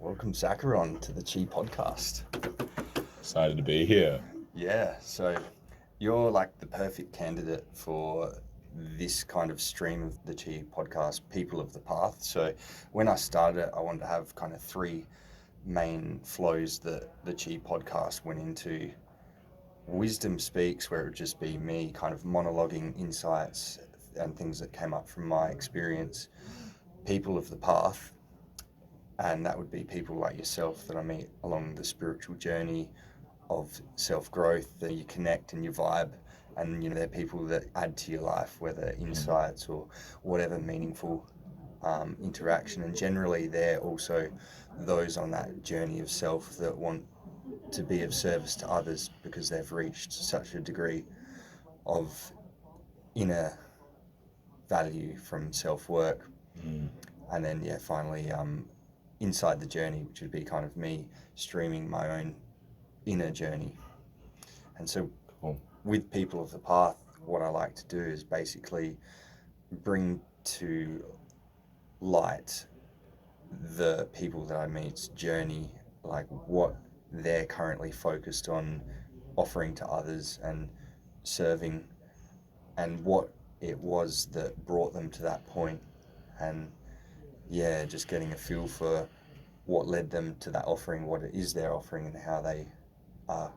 Welcome, Xacaron, to the Chi podcast. Excited to be here. Yeah, so you're like the perfect candidate for this kind of stream of the Chi podcast, People of the Path. So when I started it, I wanted to have kind of three main flows that the Chi podcast went into. Wisdom Speaks, where it would just be me kind of monologuing insights and things that came up from my experience. People of the Path, and that would be people like yourself that I meet along the spiritual journey of self-growth, that you connect and you vibe, and they're people that add to your life, whether insights or whatever meaningful interaction. And generally they're also those on that journey of self that want to be of service to others because they've reached such a degree of inner value from self-work. And then finally inside the journey, which would be kind of me streaming my own inner journey. And so with People of the Path, what I like to do is basically bring to light the people that I meet's journey, like what they're currently focused on offering to others and serving, and what it was that brought them to that point. And just getting a feel for what led them to that offering, what it is they're offering, and how they are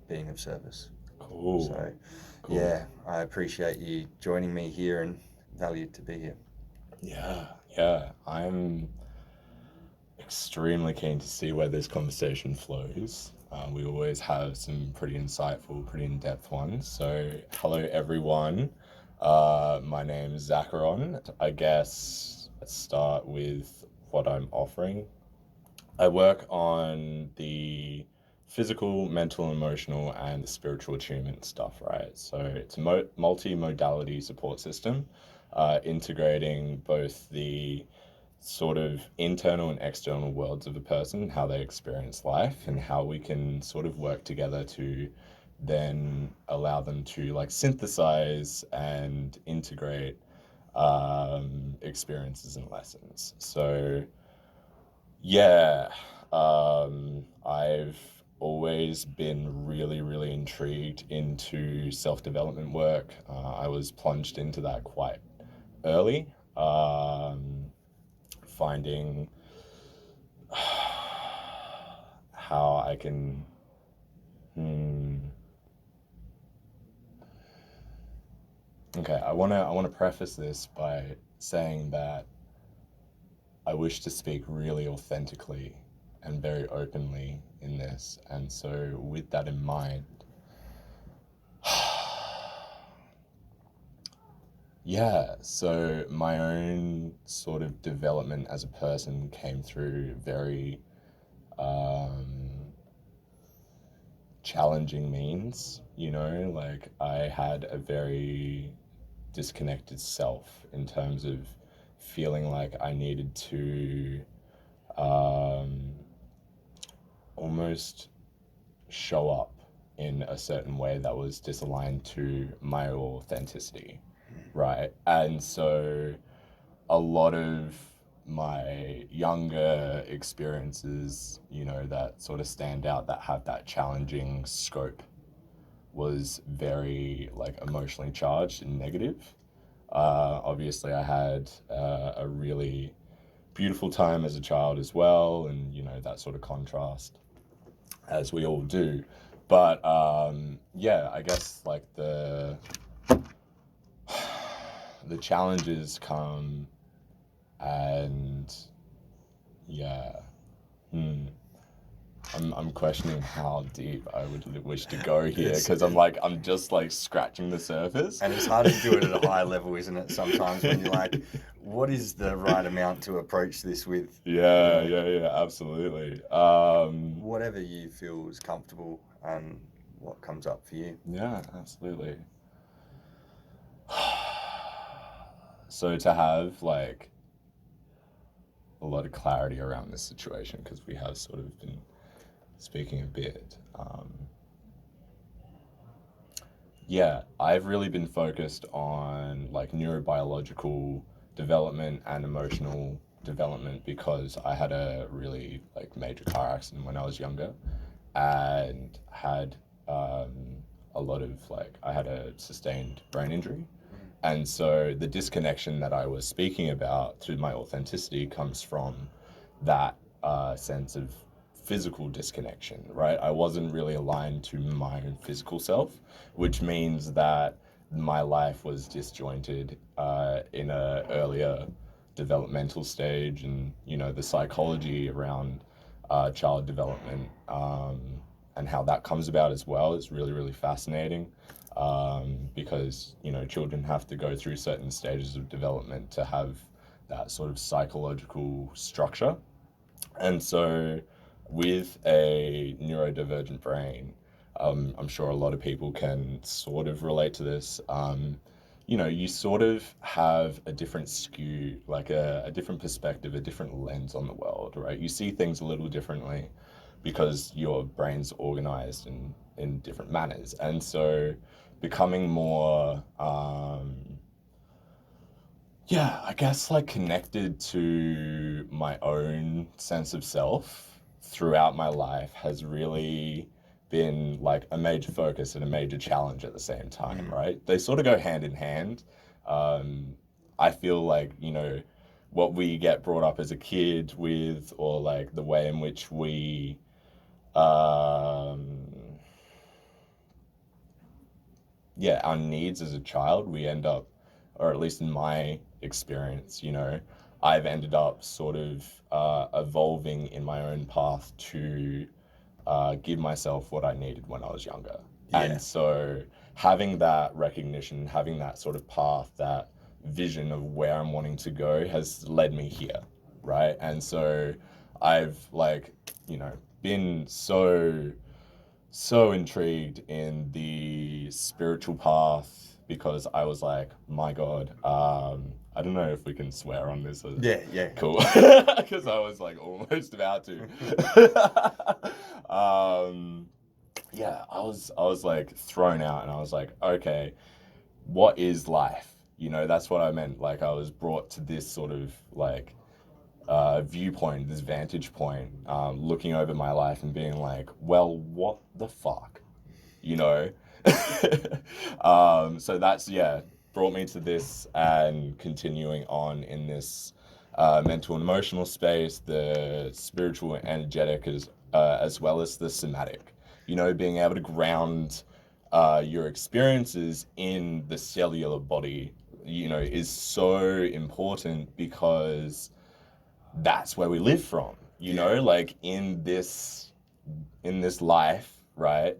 being of service. Cool. So, cool. I appreciate you joining me here and valued to be here. Yeah. I'm extremely keen to see where this conversation flows. We always have some pretty insightful, pretty in-depth ones. So, hello everyone. My name is Xacaron. I guess let's start with what I'm offering. I work on the physical, mental, emotional, and spiritual attunement stuff, right? So it's a multi-modality support system, integrating both the sort of internal and external worlds of a person, how they experience life, and how we can sort of work together to then allow them to like synthesize and integrate experiences and lessons. So I've always been really, really intrigued into self-development work. I was plunged into that quite early, finding how I can I want to preface this by saying that I wish to speak really authentically and very openly in this. And so with that in mind, so my own sort of development as a person came through very challenging means, like I had a very disconnected self in terms of feeling like I needed to almost show up in a certain way that was disaligned to my authenticity, right? And so a lot of my younger experiences, that sort of stand out, that have that challenging scope, was very like emotionally charged and negative. Obviously I had a really beautiful time as a child as well, and that sort of contrast, as we all do. But I guess like the challenges come, and I'm questioning how deep I would wish to go here, because I'm just like scratching the surface. And it's hard to do it at a high level, isn't it? Sometimes when you're like, what is the right amount to approach this with? Yeah, absolutely. Whatever you feel is comfortable and what comes up for you. Yeah, absolutely. So to have like a lot of clarity around this situation, because we have sort of been speaking a bit. I've really been focused on like neurobiological development and emotional development because I had a really like major car accident when I was younger, and had a lot of like I had a sustained brain injury. And so the disconnection that I was speaking about through my authenticity comes from that sense of physical disconnection, right? I wasn't really aligned to my own physical self, which means that my life was disjointed in a earlier developmental stage, and the psychology around child development, and how that comes about as well is really, really fascinating, because children have to go through certain stages of development to have that sort of psychological structure. And so with a neurodivergent brain, I'm sure a lot of people can sort of relate to this. You sort of have a different skew, like a different perspective, a different lens on the world, right? You see things a little differently because your brain's organized in different manners. And so becoming more, I guess like connected to my own sense of self throughout my life has really been like a major focus and a major challenge at the same time, right? They sort of go hand in hand. I feel like, what we get brought up as a kid with, or like the way in which we, our needs as a child, we end up, or at least in my experience, I've ended up sort of evolving in my own path to give myself what I needed when I was younger. Yeah. And so having that recognition, having that sort of path, that vision of where I'm wanting to go has led me here, right? And so I've been so intrigued in the spiritual path, because I was like, my God, I don't know if we can swear on this. Yeah. Cool. Because I was like almost about to. I was like thrown out, and I was like, okay, what is life? That's what I meant. Like I was brought to this sort of like viewpoint, this vantage point, looking over my life and being like, well, what the fuck? So that's, brought me to this, and continuing on in this mental and emotional space, the spiritual and energetic, as well as the somatic. Being able to ground your experiences in the cellular body, is so important, because that's where we live from, like in this life, right?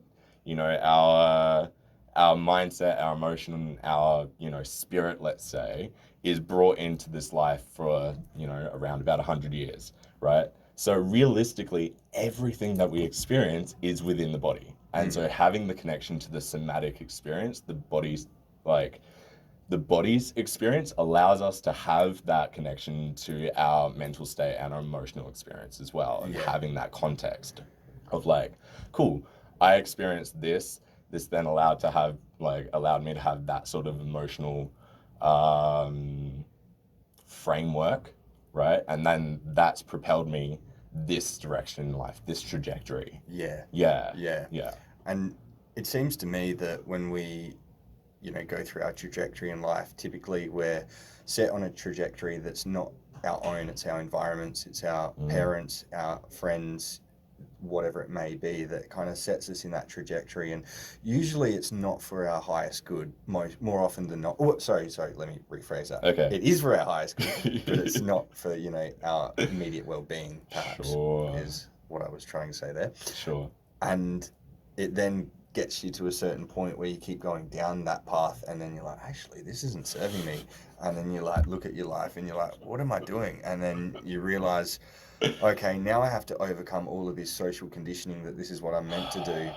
Our mindset, our emotion, our spirit, let's say, is brought into this life for around about 100 years, right? So realistically, everything that we experience is within the body. And so having the connection to the somatic experience, the body's experience, allows us to have that connection to our mental state and our emotional experience as well. And having that context of like, cool, I experienced this then allowed me to have that sort of emotional framework, right? And then that's propelled me this direction in life, this trajectory. Yeah. And it seems to me that when we go through our trajectory in life, typically we're set on a trajectory that's not our own. It's our environments, it's our parents, our friends, whatever it may be, that kind of sets us in that trajectory. And usually it's not for our highest good, more often than not. Oh, sorry, let me rephrase that. Okay. It is for our highest good, but it's not for, our immediate well-being, perhaps, is what I was trying to say there. Sure. And it then gets you to a certain point where you keep going down that path, and then you're like, actually, this isn't serving me. And then you like look at your life and you're like, what am I doing? And then you realize, okay, now I have to overcome all of this social conditioning that this is what I'm meant to do,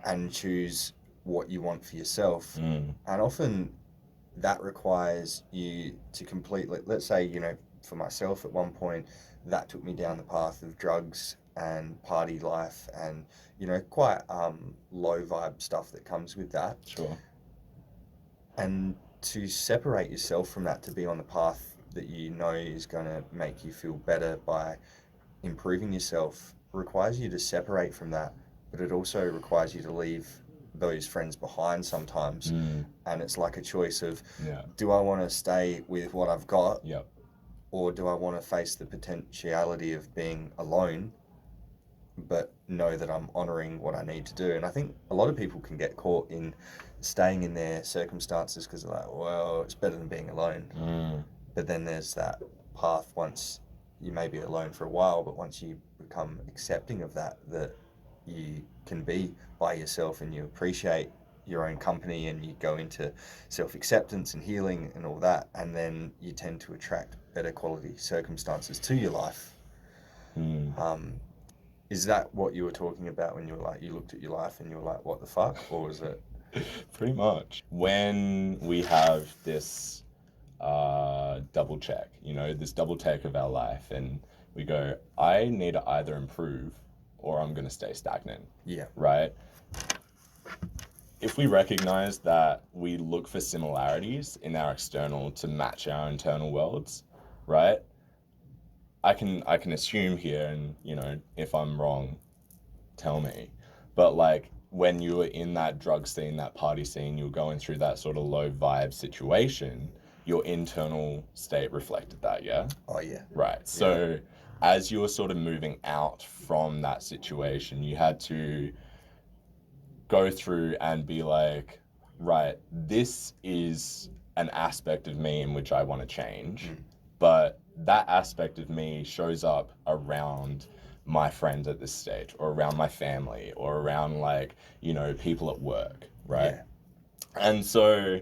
and choose what you want for yourself. And often that requires you to completely, let's say, for myself at one point, that took me down the path of drugs and party life and, quite low vibe stuff that comes with that. Sure. And to separate yourself from that, to be on the path that you know is going to make you feel better by improving yourself requires you to separate from that, but it also requires you to leave those friends behind sometimes. And it's like a choice of, do I want to stay with what I've got, or do I want to face the potentiality of being alone, but know that I'm honouring what I need to do? And I think a lot of people can get caught in staying in their circumstances because they're like, well, it's better than being alone. But then there's that path, once you may be alone for a while, but once you become accepting of that you can be by yourself and you appreciate your own company and you go into self-acceptance and healing and all that, and then you tend to attract better quality circumstances to your life. Is that what you were talking about when you were like, you looked at your life and you were like, what the fuck? Or was it? Pretty much. When we have this double check, this double take of our life, and we go, I need to either improve or I'm going to stay stagnant. Yeah. Right? If we recognize that we look for similarities in our external to match our internal worlds, right? I can assume here, and if I'm wrong, tell me. But like when you were in that drug scene, that party scene, you were going through that sort of low vibe situation, your internal state reflected that, yeah? Oh yeah. Right. So as you were sort of moving out from that situation, you had to go through and be like, right, this is an aspect of me in which I want to change, but that aspect of me shows up around my friends at this stage, or around my family, or around like, people at work, right? Yeah. And so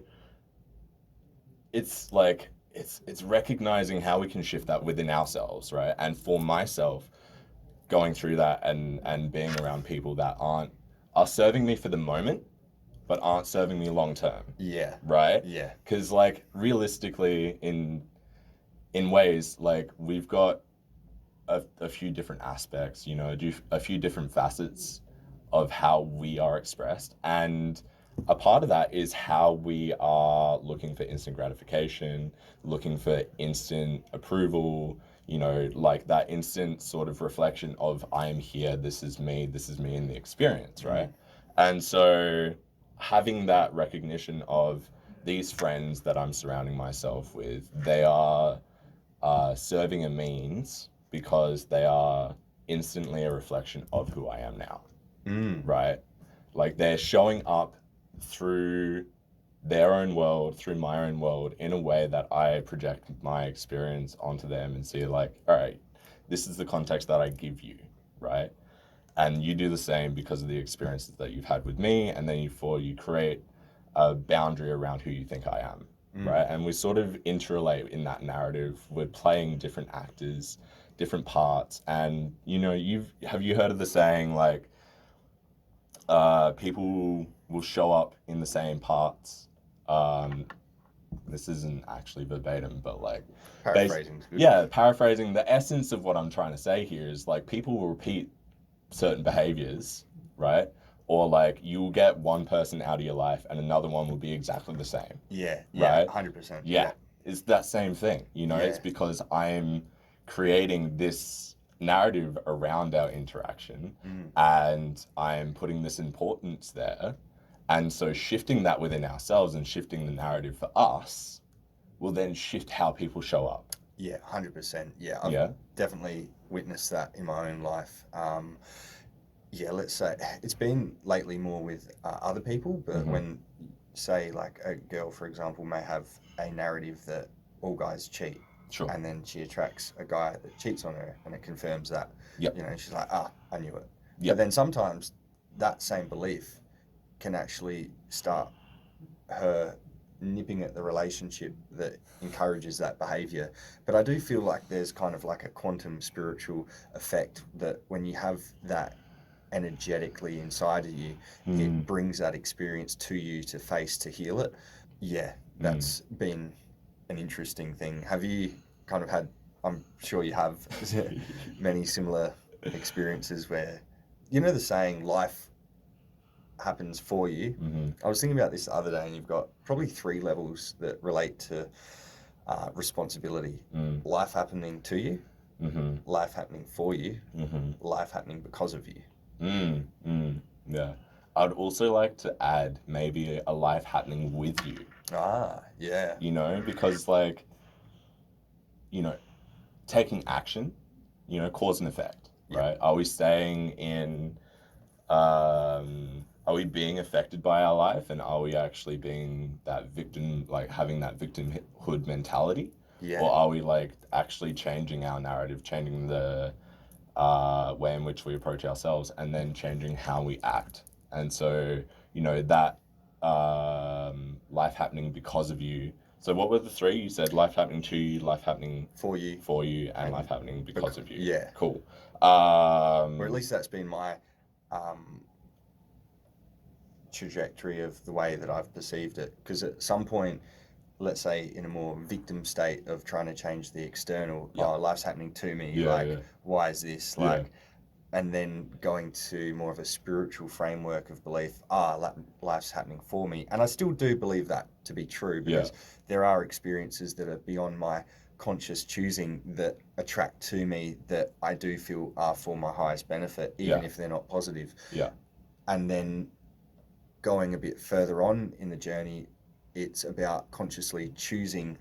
it's like, it's recognizing how we can shift that within ourselves, right? And for myself, going through that and being around people that are serving me for the moment, but aren't serving me long term. Yeah. Right? Yeah. Because like realistically, in ways, like we've got a few different aspects, a few different facets of how we are expressed. And a part of that is how we are looking for instant gratification, looking for instant approval, like that instant sort of reflection of I am here, this is me in the experience, right? And so having that recognition of these friends that I'm surrounding myself with, they are serving a means because they are instantly a reflection of who I am now, right? Like they're showing up through their own world, through my own world, in a way that I project my experience onto them and see like, all right, this is the context that I give you, right? And you do the same because of the experiences that you've had with me, and then you create a boundary around who you think I am, right? And we sort of interrelate in that narrative. We're playing different actors, different parts, and have you heard of the saying like, people will show up in the same parts. This isn't actually verbatim, but like Paraphrasing. Paraphrasing. The essence of what I'm trying to say here is like people will repeat certain behaviors, right? Or like you'll get one person out of your life and another one will be exactly the same. Yeah, right? 100%. Yeah, it's that same thing, It's because I'm creating this narrative around our interaction and I'm putting this importance there. And so shifting that within ourselves and shifting the narrative for us will then shift how people show up. Yeah, 100%. Yeah, I've definitely witnessed that in my own life. Let's say it's been lately more with other people, but when, say, like a girl, for example, may have a narrative that all guys cheat. Sure. And then she attracts a guy that cheats on her and it confirms that. Yep. She's like, I knew it. Yep. But then sometimes that same belief can actually start her nipping at the relationship that encourages that behavior. But I do feel like there's kind of like a quantum spiritual effect that when you have that energetically inside of you, it brings that experience to you to face, to heal it. Yeah, that's been an interesting thing. Have you kind of had, I'm sure you have, many similar experiences where, the saying, life happens for you? I was thinking about this the other day, and you've got probably 3 levels that relate to responsibility. Mm. Life happening to you, Mm-hmm. life happening for you, Mm-hmm. life happening because of you. Yeah. I'd also like to add maybe a life happening with you, Yeah. you know, because like, you know, taking action, you know, cause and effect, Yep. right? Are we staying in, are we being affected by our life, and are we actually being that victim, like having that victimhood mentality? Yeah. Or are we like actually changing our narrative, changing the way in which we approach ourselves, and then changing how we act? And so, you know, that life happening because of you. So what were the three? You said life happening to you, life happening For you. and life happening because of you. Yeah. Cool. Or at least that's been my trajectory of the way that I've perceived it. Because at some point, let's say in a more victim state of trying to change the external, life's happening to me, why is this? And then going to more of a spiritual framework of belief, life's happening for me. And I still do believe that to be true, because there are experiences that are beyond my conscious choosing that attract to me, that I do feel are for my highest benefit, even if they're not positive. And then going a bit further on in the journey, it's about consciously choosing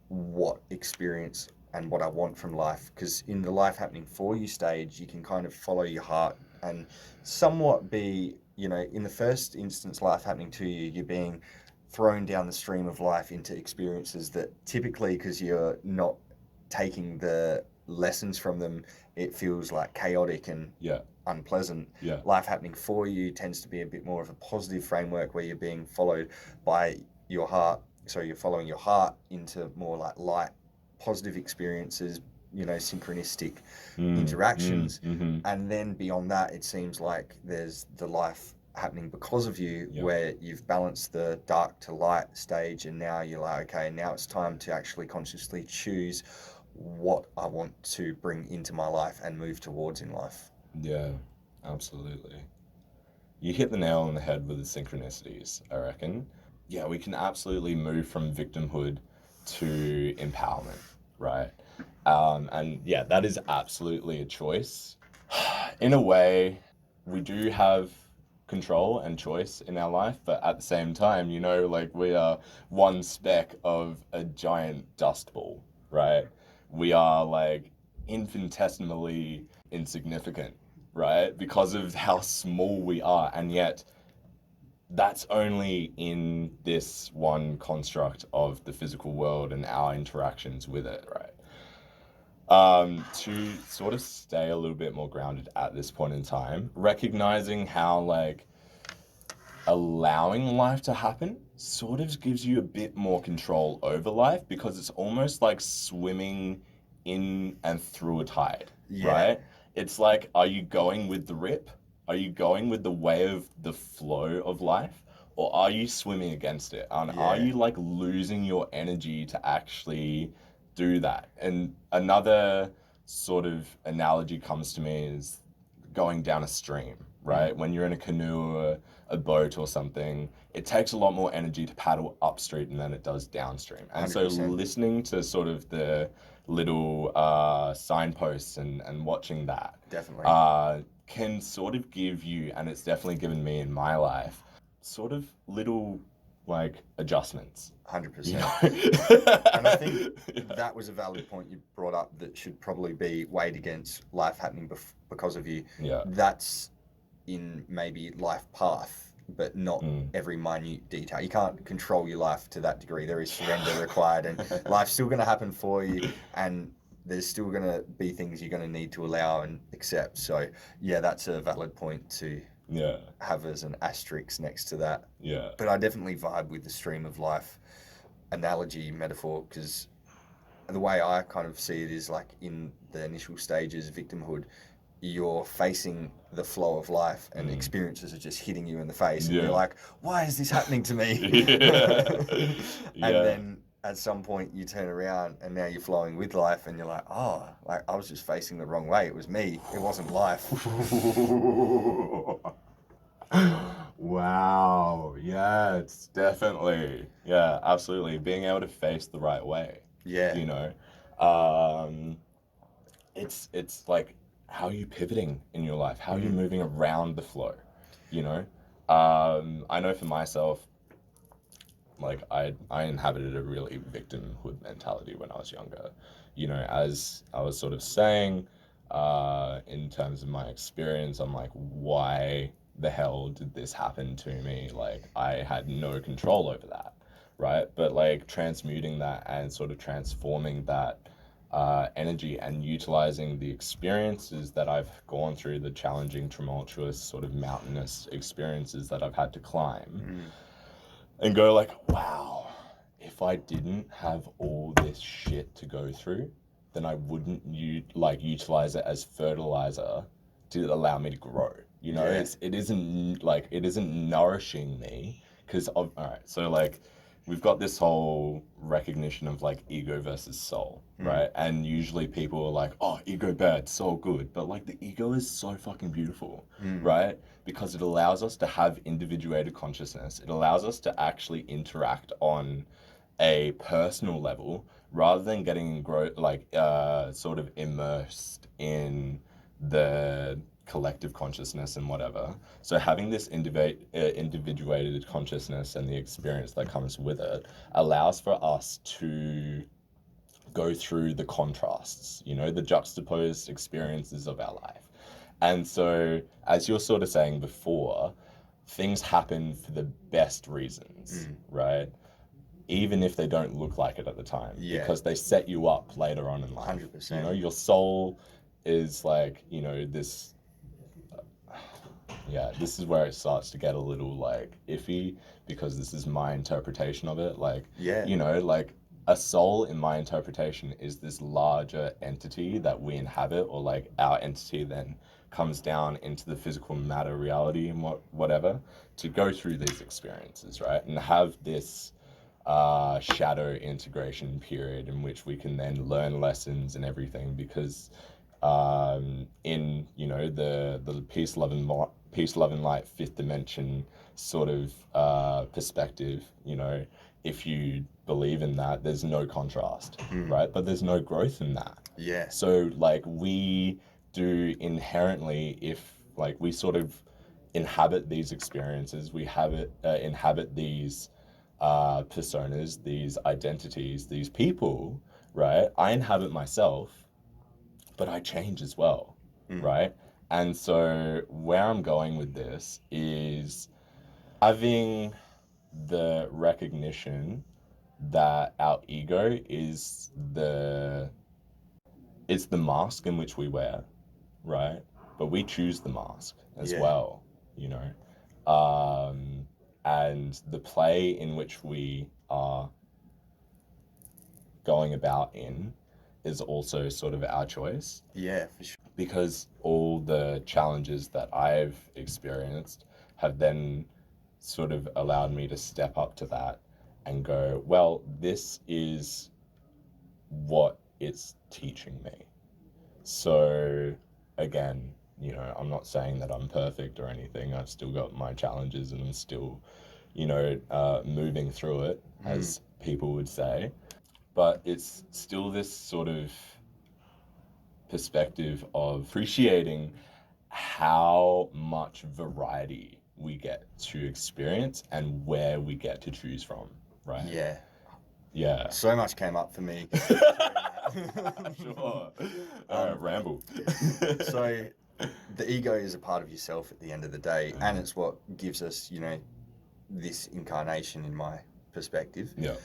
what experience and what I want from life. Because in the life happening for you stage, you can kind of follow your heart and somewhat be, you know, in the first instance, life happening to you, you're being thrown down the stream of life into experiences that typically, because you're not taking the lessons from them, it feels like chaotic and unpleasant. Life happening for you tends to be a bit more of a positive framework, where you're being followed by your heart. So you're following your heart into more like light, positive experiences, you know, synchronistic interactions. And then beyond that, it seems like there's the life happening because of you, where you've balanced the dark to light stage, and now you're like, okay, now it's time to actually consciously choose what I want to bring into my life and move towards in life. Yeah, absolutely. You hit the nail on the head with the synchronicities, I reckon. Yeah, we can absolutely move from victimhood to empowerment, right? And yeah, that is absolutely a choice. In a way, we do have control and choice in our life, but at the same time, you know, like we are one speck of a giant dust ball, right? We are like infinitesimally insignificant, right? Because of how small we are, and yet that's only in this one construct of the physical world and our interactions with it, right? To sort of stay a little bit more grounded at this point in time, recognizing how like allowing life to happen sort of gives you a bit more control over life, because it's almost like swimming in and through a tide, right? It's like, are you going with the rip? Are you going with the wave, the flow of life? Or are you swimming against it? And are you like losing your energy to actually do that? And another sort of analogy comes to me is going down a stream, right? When you're in a canoe or a boat or something, it takes a lot more energy to paddle upstream than it does downstream. And 100%. so listening to sort of the little signposts and watching that Definitely. can sort of give you, and it's definitely given me in my life, sort of little like adjustments. 100%. You know? And I think that was a valid point you brought up, that should probably be weighed against life happening because of you. That's in maybe life path, but not every minute detail. You can't control your life to that degree. There is surrender required, and life's still going to happen for you, and there's still going to be things you're going to need to allow and accept. So yeah, that's a valid point to have as an asterisk next to that. But I definitely vibe with the stream of life analogy, metaphor, because the way I kind of see it is like in the initial stages, victimhood, you're facing the flow of life, and experiences are just hitting you in the face, and you're like, why is this happening to me? And then at some point you turn around and now you're flowing with life, and you're like, oh, like I was just facing the wrong way. It was me. It wasn't life. Wow. Yeah, it's definitely. Yeah, absolutely. Being able to face the right way. Yeah. You know, um, it's like, how are you pivoting in your life? How are you moving around the flow? You know, I know for myself, like I inhabited a really victimhood mentality when I was younger. You know, as I was sort of saying, in terms of my experience, I'm like, why the hell did this happen to me? Like, I had no control over that, right? But like transmuting that and sort of transforming that energy and utilizing the experiences that I've gone through, the challenging, tumultuous, sort of mountainous experiences that I've had to climb, and go like, wow, if I didn't have all this shit to go through, then I wouldn't utilize it as fertilizer to allow me to grow. You know, Yeah. it isn't nourishing me because of all right. So like, we've got this whole recognition of like ego versus soul, right? And usually people are like, oh, ego bad, soul good, but like the ego is so fucking beautiful, right? Because it allows us to have individuated consciousness. It allows us to actually interact on a personal level rather than getting sort of immersed in the collective consciousness and whatever. So having this individuated consciousness and the experience that comes with it allows for us to go through the contrasts, you know, the juxtaposed experiences of our life. And so, as you're sort of saying before, things happen for the best reasons, right? Even if they don't look like it at the time, because they set you up later on in life. 100%. You know, your soul is like, you know, this. Yeah, this is where it starts to get a little like iffy because this is my interpretation of it. Like, you know, like a soul in my interpretation is this larger entity that we inhabit, or like our entity then comes down into the physical matter reality and whatever to go through these experiences, right? And have this shadow integration period in which we can then learn lessons and everything, because in, you know, the peace, love and light fifth dimension sort of perspective, you know, if you believe in that, there's no contrast, right? But there's no growth in that. Yeah. So like we do inherently, if like we sort of inhabit these experiences, we inhabit these personas, these identities, these people, right? I inhabit myself, but I change as well, right? And so where I'm going with this is having the recognition that our ego is it's the mask in which we wear, right? But we choose the mask as well, you know. And the play in which we are going about in is also sort of our choice. Yeah, for sure. Because all the challenges that I've experienced have then sort of allowed me to step up to that and go, well, this is what it's teaching me. So again, you know, I'm not saying that I'm perfect or anything. I've still got my challenges and I'm still, you know, moving through it, as people would say. But it's still this sort of perspective of appreciating how much variety we get to experience and where we get to choose from, right? Yeah. Yeah. So much came up for me. Sure. All right, ramble. So the ego is a part of yourself at the end of the day, and it's what gives us, you know, this incarnation in my perspective. Yeah.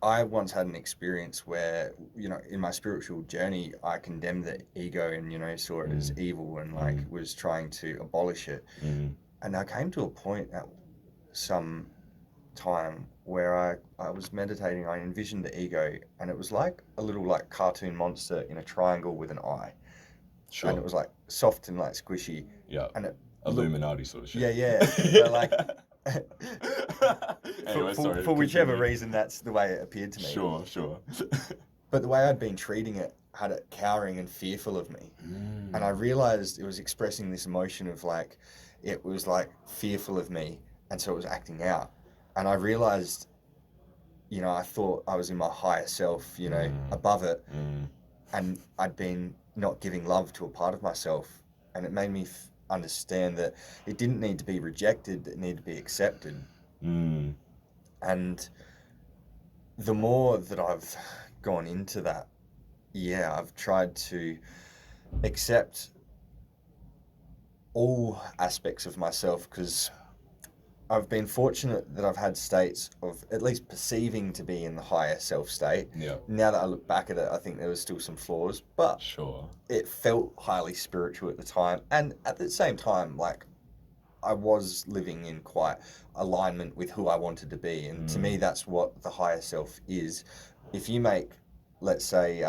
I once had an experience where, you know, in my spiritual journey, I condemned the ego and, you know, saw it as evil and like was trying to abolish it. And I came to a point at some time where I was meditating. I envisioned the ego, and it was like a little like cartoon monster in a triangle with an eye. Sure. And it was like soft and like squishy. Yeah. And it Illuminati sort of shit. Yeah. But like Anyway, for whichever reason, that's the way it appeared to me. Sure. But the way I'd been treating it had it cowering and fearful of me. And I realized it was expressing this emotion of like, it was like fearful of me. And so it was acting out. And I realized, you know, I thought I was in my higher self, you know, above it. And I'd been not giving love to a part of myself. And it made me understand that it didn't need to be rejected, it needed to be accepted. And the more that I've gone into that, yeah, I've tried to accept all aspects of myself, because I've been fortunate that I've had states of at least perceiving to be in the higher self state. Yeah. Now that I look back at it, I think there was still some flaws, but Sure. it felt highly spiritual at the time. And at the same time, like, I was living in quite alignment with who I wanted to be. And to me, that's what the higher self is. If you make, let's say,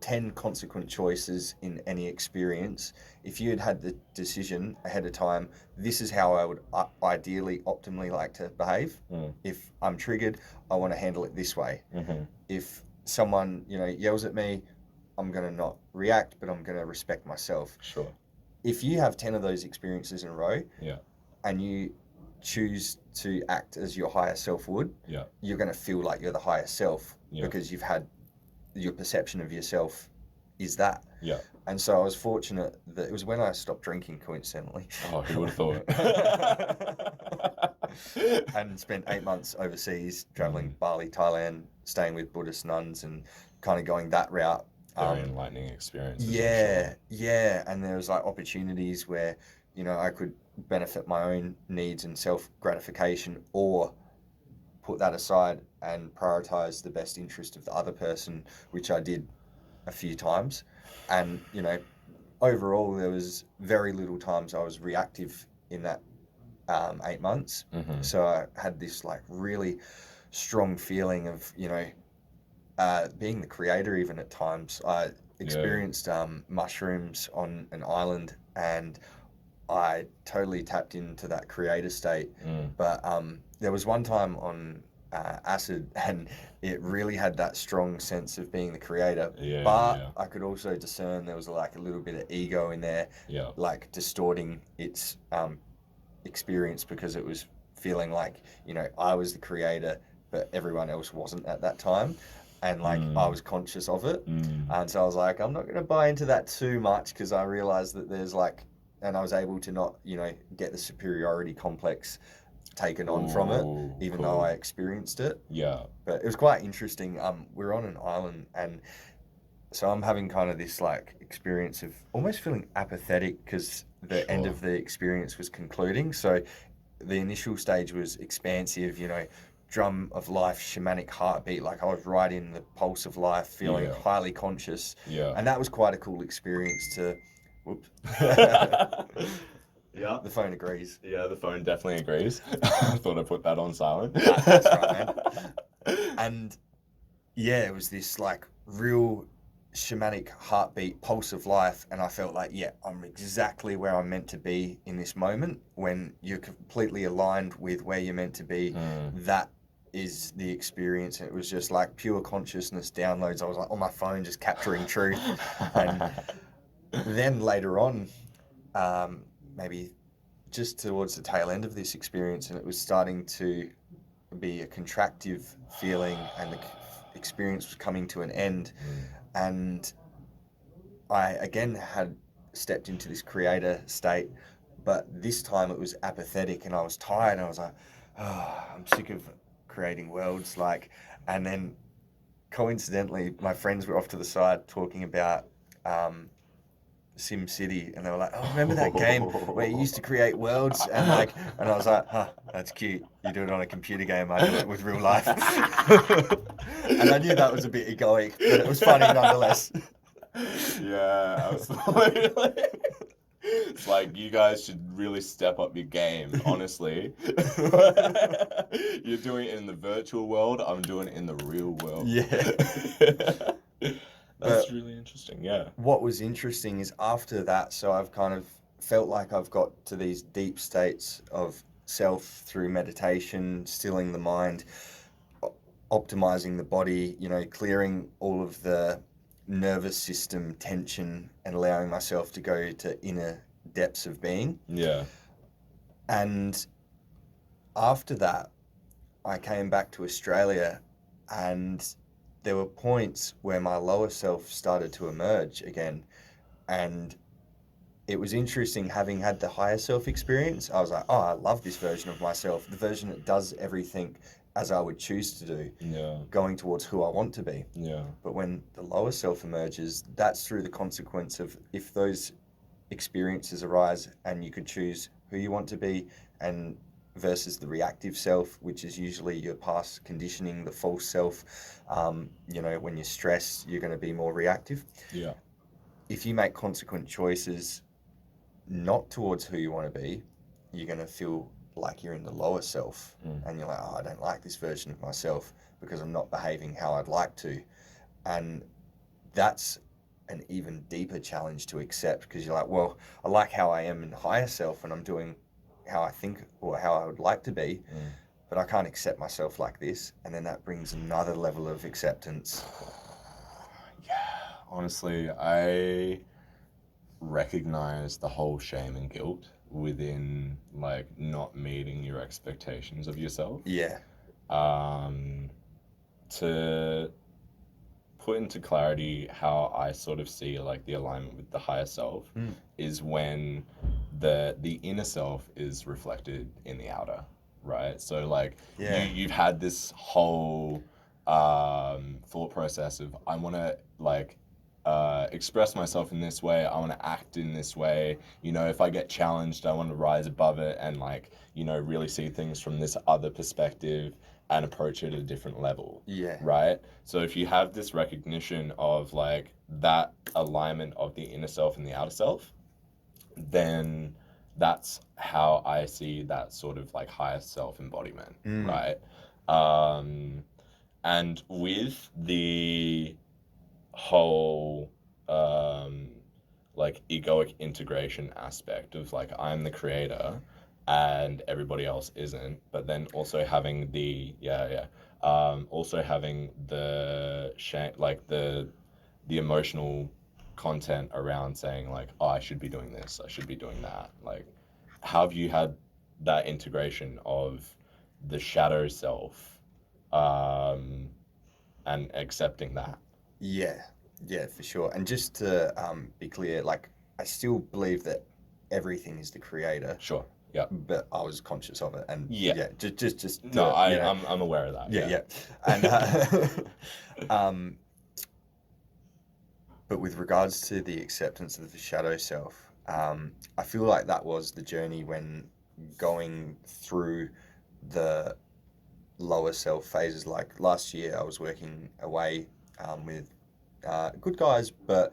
10 consequent choices in any experience, if you had the decision ahead of time, this is how I would ideally, optimally like to behave. If I'm triggered, I want to handle it this way. If someone, you know, yells at me, I'm going to not react, but I'm going to respect myself. Sure. If you have 10 of those experiences in a row, Yeah. and you choose to act as your higher self would, Yeah. you're going to feel like you're the higher self, Yeah. because you've had your perception of yourself is that. Yeah. And so I was fortunate that it was when I stopped drinking, coincidentally. Oh, who would have thought? And spent 8 months overseas, traveling Bali, Thailand, staying with Buddhist nuns, and kind of going that route. Very enlightening experience. Yeah. And there was like opportunities where, you know, I could benefit my own needs and self-gratification, or put that aside and prioritize the best interest of the other person, which I did a few times. And, you know, overall, there was very little times I was reactive in that 8 months. So I had this like really strong feeling of, you know, being the creator. Even at times I experienced mushrooms on an island, and I totally tapped into that creator state. But there was one time on acid, and it really had that strong sense of being the creator. But I could also discern there was like a little bit of ego in there, like distorting its experience, because it was feeling like, you know, I was the creator, but everyone else wasn't at that time. And like I was conscious of it. And so I was like, I'm not going to buy into that too much, because I realized that there's like, and I was able to not, you know, get the superiority complex taken on from it, even though I experienced it. But it was quite interesting. We're on an island, and so I'm having kind of this like experience of almost feeling apathetic, because the end of the experience was concluding. So the initial stage was expansive, you know, drum of life, shamanic heartbeat, like I was right in the pulse of life, feeling highly conscious. And that was quite a cool experience to, whoops. Yeah. The phone agrees. Yeah, the phone definitely agrees. I thought I put that on silent. That's right, man. And yeah, it was this like real shamanic heartbeat, pulse of life. And I felt like, yeah, I'm exactly where I'm meant to be in this moment. When you're completely aligned with where you're meant to be, that is the experience. And it was just like pure consciousness downloads. I was like on my phone just capturing truth. And then later on, maybe just towards the tail end of this experience, and it was starting to be a contractive feeling, and the experience was coming to an end. And I again had stepped into this creator state, but this time it was apathetic, and I was tired, and I was like, oh, I'm sick of creating worlds. Like, and then coincidentally, my friends were off to the side talking about Sim City, and they were like, oh, remember that game where you used to create worlds? And like, and I was like, huh, that's cute. You do it on a computer game, I do it with real life. And I knew that was a bit egoic, but it was funny nonetheless. Yeah, absolutely. It's like, you guys should really step up your game, honestly. You're doing it in the virtual world, I'm doing it in the real world. Yeah. That's really interesting, yeah. What was interesting is after that, so I've kind of felt like I've got to these deep states of self through meditation, stilling the mind, optimizing the body, you know, clearing all of the nervous system tension, and allowing myself to go to inner depths of being. Yeah. And after that, I came back to Australia, and there were points where my lower self started to emerge again. And it was interesting having had the higher self experience. I was like, oh, I love this version of myself, the version that does everything as I would choose to do, going towards who I want to be. But when the lower self emerges, that's through the consequence of if those experiences arise and you could choose who you want to be, and versus the reactive self, which is usually your past conditioning, the false self. When you're stressed, you're going to be more reactive. If you make consequent choices not towards who you want to be, you're going to feel like you're in the lower self, and you're like, oh, I don't like this version of myself because I'm not behaving how I'd like to. And that's an even deeper challenge to accept, because you're like, well, I like how I am in the higher self and I'm doing how I think or how I would like to be, but I can't accept myself like this. And then that brings another level of acceptance. Honestly, I recognize the whole shame and guilt within like not meeting your expectations of yourself. To put into clarity how I sort of see like the alignment with the higher self is when the inner self is reflected in the outer, right? So like you've had this whole thought process of I want to like express myself in this way, I want to act in this way, if I get challenged I want to rise above it and like really see things from this other perspective and approach it at a different level, right? So if you have this recognition of like that alignment of the inner self and the outer self, then that's how I see that sort of like higher self embodiment, right? And with the whole like egoic integration aspect of like I'm the creator and everybody else isn't, but then also having the also having the shame, like the emotional content around saying like, oh, I should be doing this, I should be doing that. Like, how have you had that integration of the shadow self and accepting that? Yeah, for sure. And just to be clear, like I still believe that everything is the creator. Sure. Yeah. But I was conscious of it, and just no, I'm aware of that. Yeah. And but with regards to the acceptance of the shadow self, I feel like that was the journey when going through the lower self phases. Like last year, I was working away with good guys, but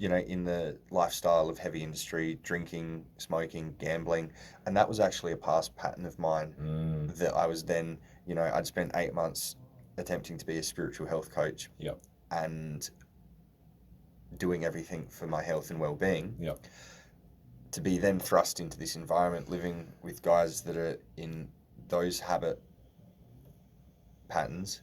in the lifestyle of heavy industry, drinking, smoking, gambling, and that was actually a past pattern of mine that I was then, I'd spent 8 months attempting to be a spiritual health coach and doing everything for my health and well-being, to be then thrust into this environment, living with guys that are in those habit patterns,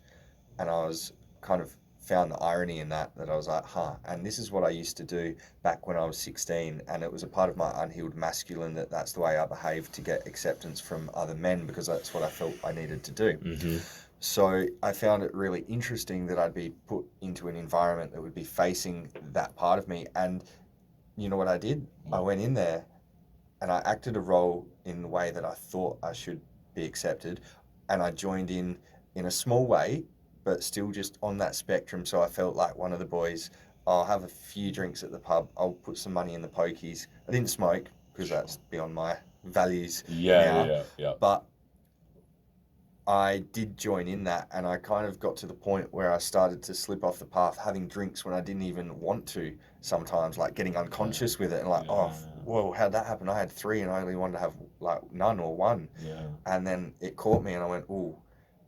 and I was kind of found the irony in that I was like, and this is what I used to do back when I was 16, and it was a part of my unhealed masculine that's the way I behaved to get acceptance from other men, because that's what I felt I needed to do. So I found it really interesting that I'd be put into an environment that would be facing that part of me, and you know what I did? I went in there and I acted a role in the way that I thought I should be accepted, and I joined in a small way, but still just on that spectrum. So I felt like one of the boys. I'll have a few drinks at the pub, I'll put some money in the pokies. I didn't smoke because that's beyond my values now. But I did join in that, and I kind of got to the point where I started to slip off the path, having drinks when I didn't even want to sometimes, like getting unconscious with it and like, whoa, how'd that happen? I had 3 and I only wanted to have like none or 1. And then it caught me and I went, oh,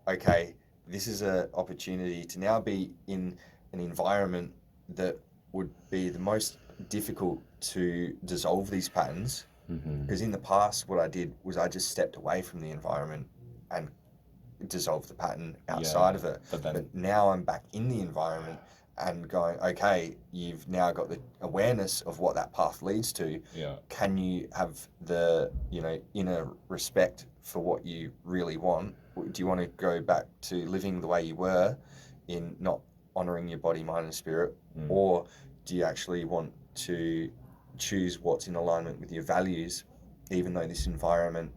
okay, this is an opportunity to now be in an environment that would be the most difficult to dissolve these patterns. Because in the past, what I did was I just stepped away from the environment and dissolve the pattern outside of it. But now I'm back in the environment and going, okay, you've now got the awareness of what that path leads to. Yeah. Can you have the, inner respect for what you really want? Do you want to go back to living the way you were in not honoring your body, mind, and spirit? Or do you actually want to choose what's in alignment with your values, even though this environment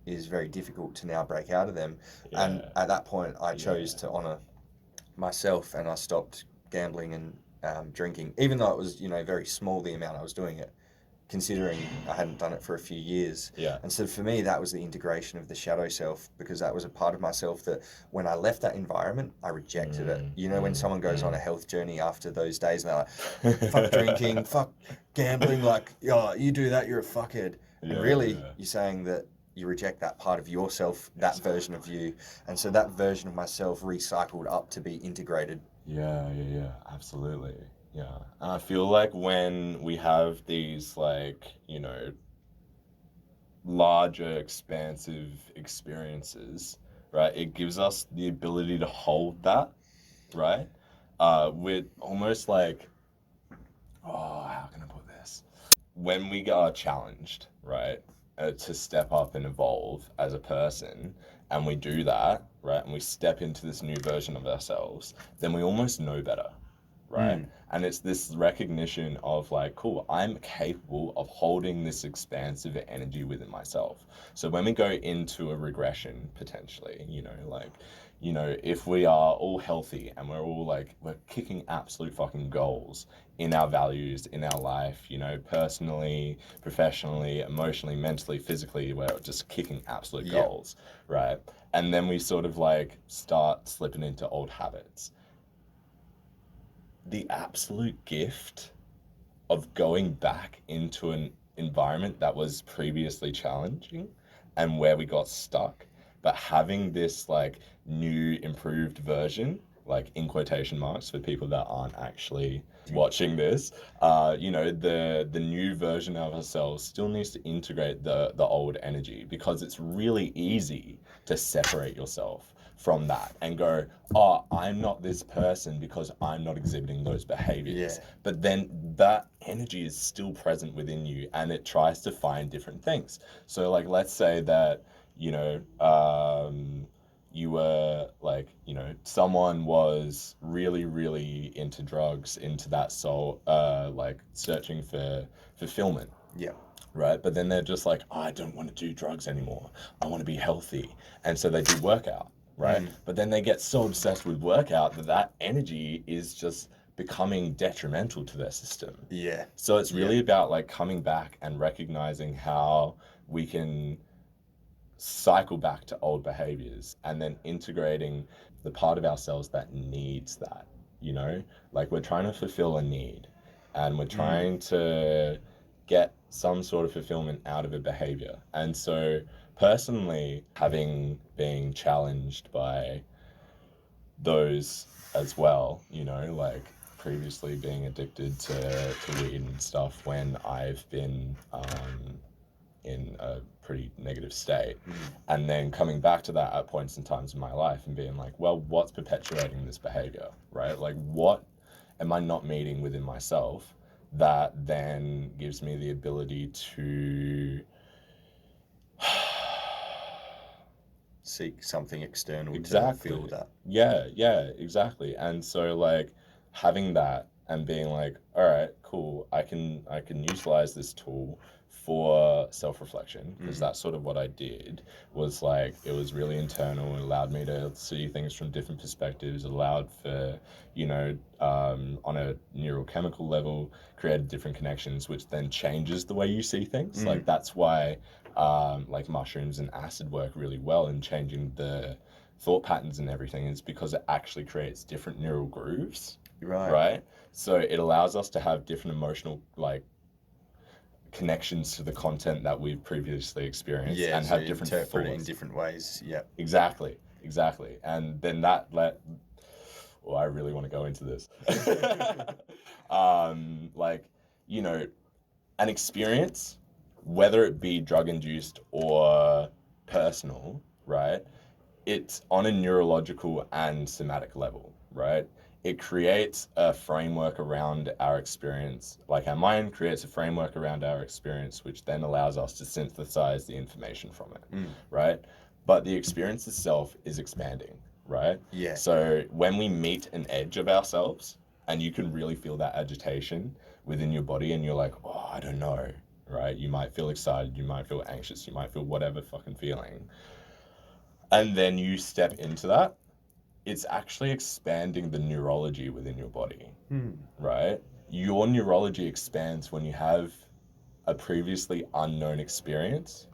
is very difficult to now break out of them? Yeah. And at that point, I chose to honor myself, and I stopped gambling and drinking, even though it was, very small, the amount I was doing it, considering I hadn't done it for a few years. Yeah. And so for me, that was the integration of the shadow self, because that was a part of myself that when I left that environment, I rejected it. When someone goes on a health journey after those days, and they're like, fuck drinking, fuck gambling, like, oh, you do that, you're a fuckhead. And really, you're saying that you reject that part of yourself, that version of you. And so that version of myself recycled up to be integrated. Yeah, absolutely. Yeah. And I feel like when we have these, like, larger, expansive experiences, right, it gives us the ability to hold that, right? With almost like, how can I put this? When we are challenged, right, to step up and evolve as a person, and we do that, right, and we step into this new version of ourselves, then we almost know better, right? And it's this recognition of like, cool, I'm capable of holding this expansive energy within myself. So when we go into a regression, potentially, if we are all healthy and we're all like, we're kicking absolute fucking goals in our values, in our life, personally, professionally, emotionally, mentally, physically, we're just kicking absolute goals, right? And then we sort of like start slipping into old habits. The absolute gift of going back into an environment that was previously challenging and where we got stuck, but having this like new improved version, like in quotation marks for people that aren't actually watching this, the new version of ourselves still needs to integrate the old energy, because it's really easy to separate yourself from that and go, oh, I'm not this person because I'm not exhibiting those behaviors. But then that energy is still present within you, and it tries to find different things. So like, let's say that, you were like, someone was really, really into drugs, into that soul, like searching for fulfillment. Yeah. Right. But then they're just like, oh, I don't want to do drugs anymore. I want to be healthy. And so they do workout. Right. But then they get so obsessed with workout that energy is just becoming detrimental to their system. Yeah. So it's really about like coming back and recognizing how we can cycle back to old behaviors and then integrating the part of ourselves that needs that, like we're trying to fulfill a need and we're trying to get some sort of fulfillment out of a behavior. And so personally, having been challenged by those as well, like previously being addicted to weed and stuff when I've been in a pretty negative state, and then coming back to that at points and times in my life and being like, well, what's perpetuating this behavior, right? Like, what am I not meeting within myself that then gives me the ability to seek something external to fill that. Yeah, exactly. And so like having that and being like, all right, cool, I can utilize this tool for self-reflection, because that's sort of what I did. Was like, it was really internal. It allowed me to see things from different perspectives. It allowed for, on a neurochemical level, create different connections, which then changes the way you see things. Like that's why like mushrooms and acid work really well in changing the thought patterns and everything, is because it actually creates different neural grooves. Right. So it allows us to have different emotional like connections to the content that we've previously experienced, and so have different interpret thoughts it in different ways. Exactly. And then I really want to go into this. Like, an experience, whether it be drug induced or personal, right? It's on a neurological and somatic level, right? it creates a framework around our experience. Like our mind creates a framework around our experience, which then allows us to synthesize the information from it, right? But the experience itself is expanding, right? Yeah. So when we meet an edge of ourselves, and you can really feel that agitation within your body, and you're like, oh, I don't know, right? You might feel excited, you might feel anxious, you might feel whatever fucking feeling. And then you step into that, it's actually expanding the neurology within your body, right? Your neurology expands when you have a previously unknown experience,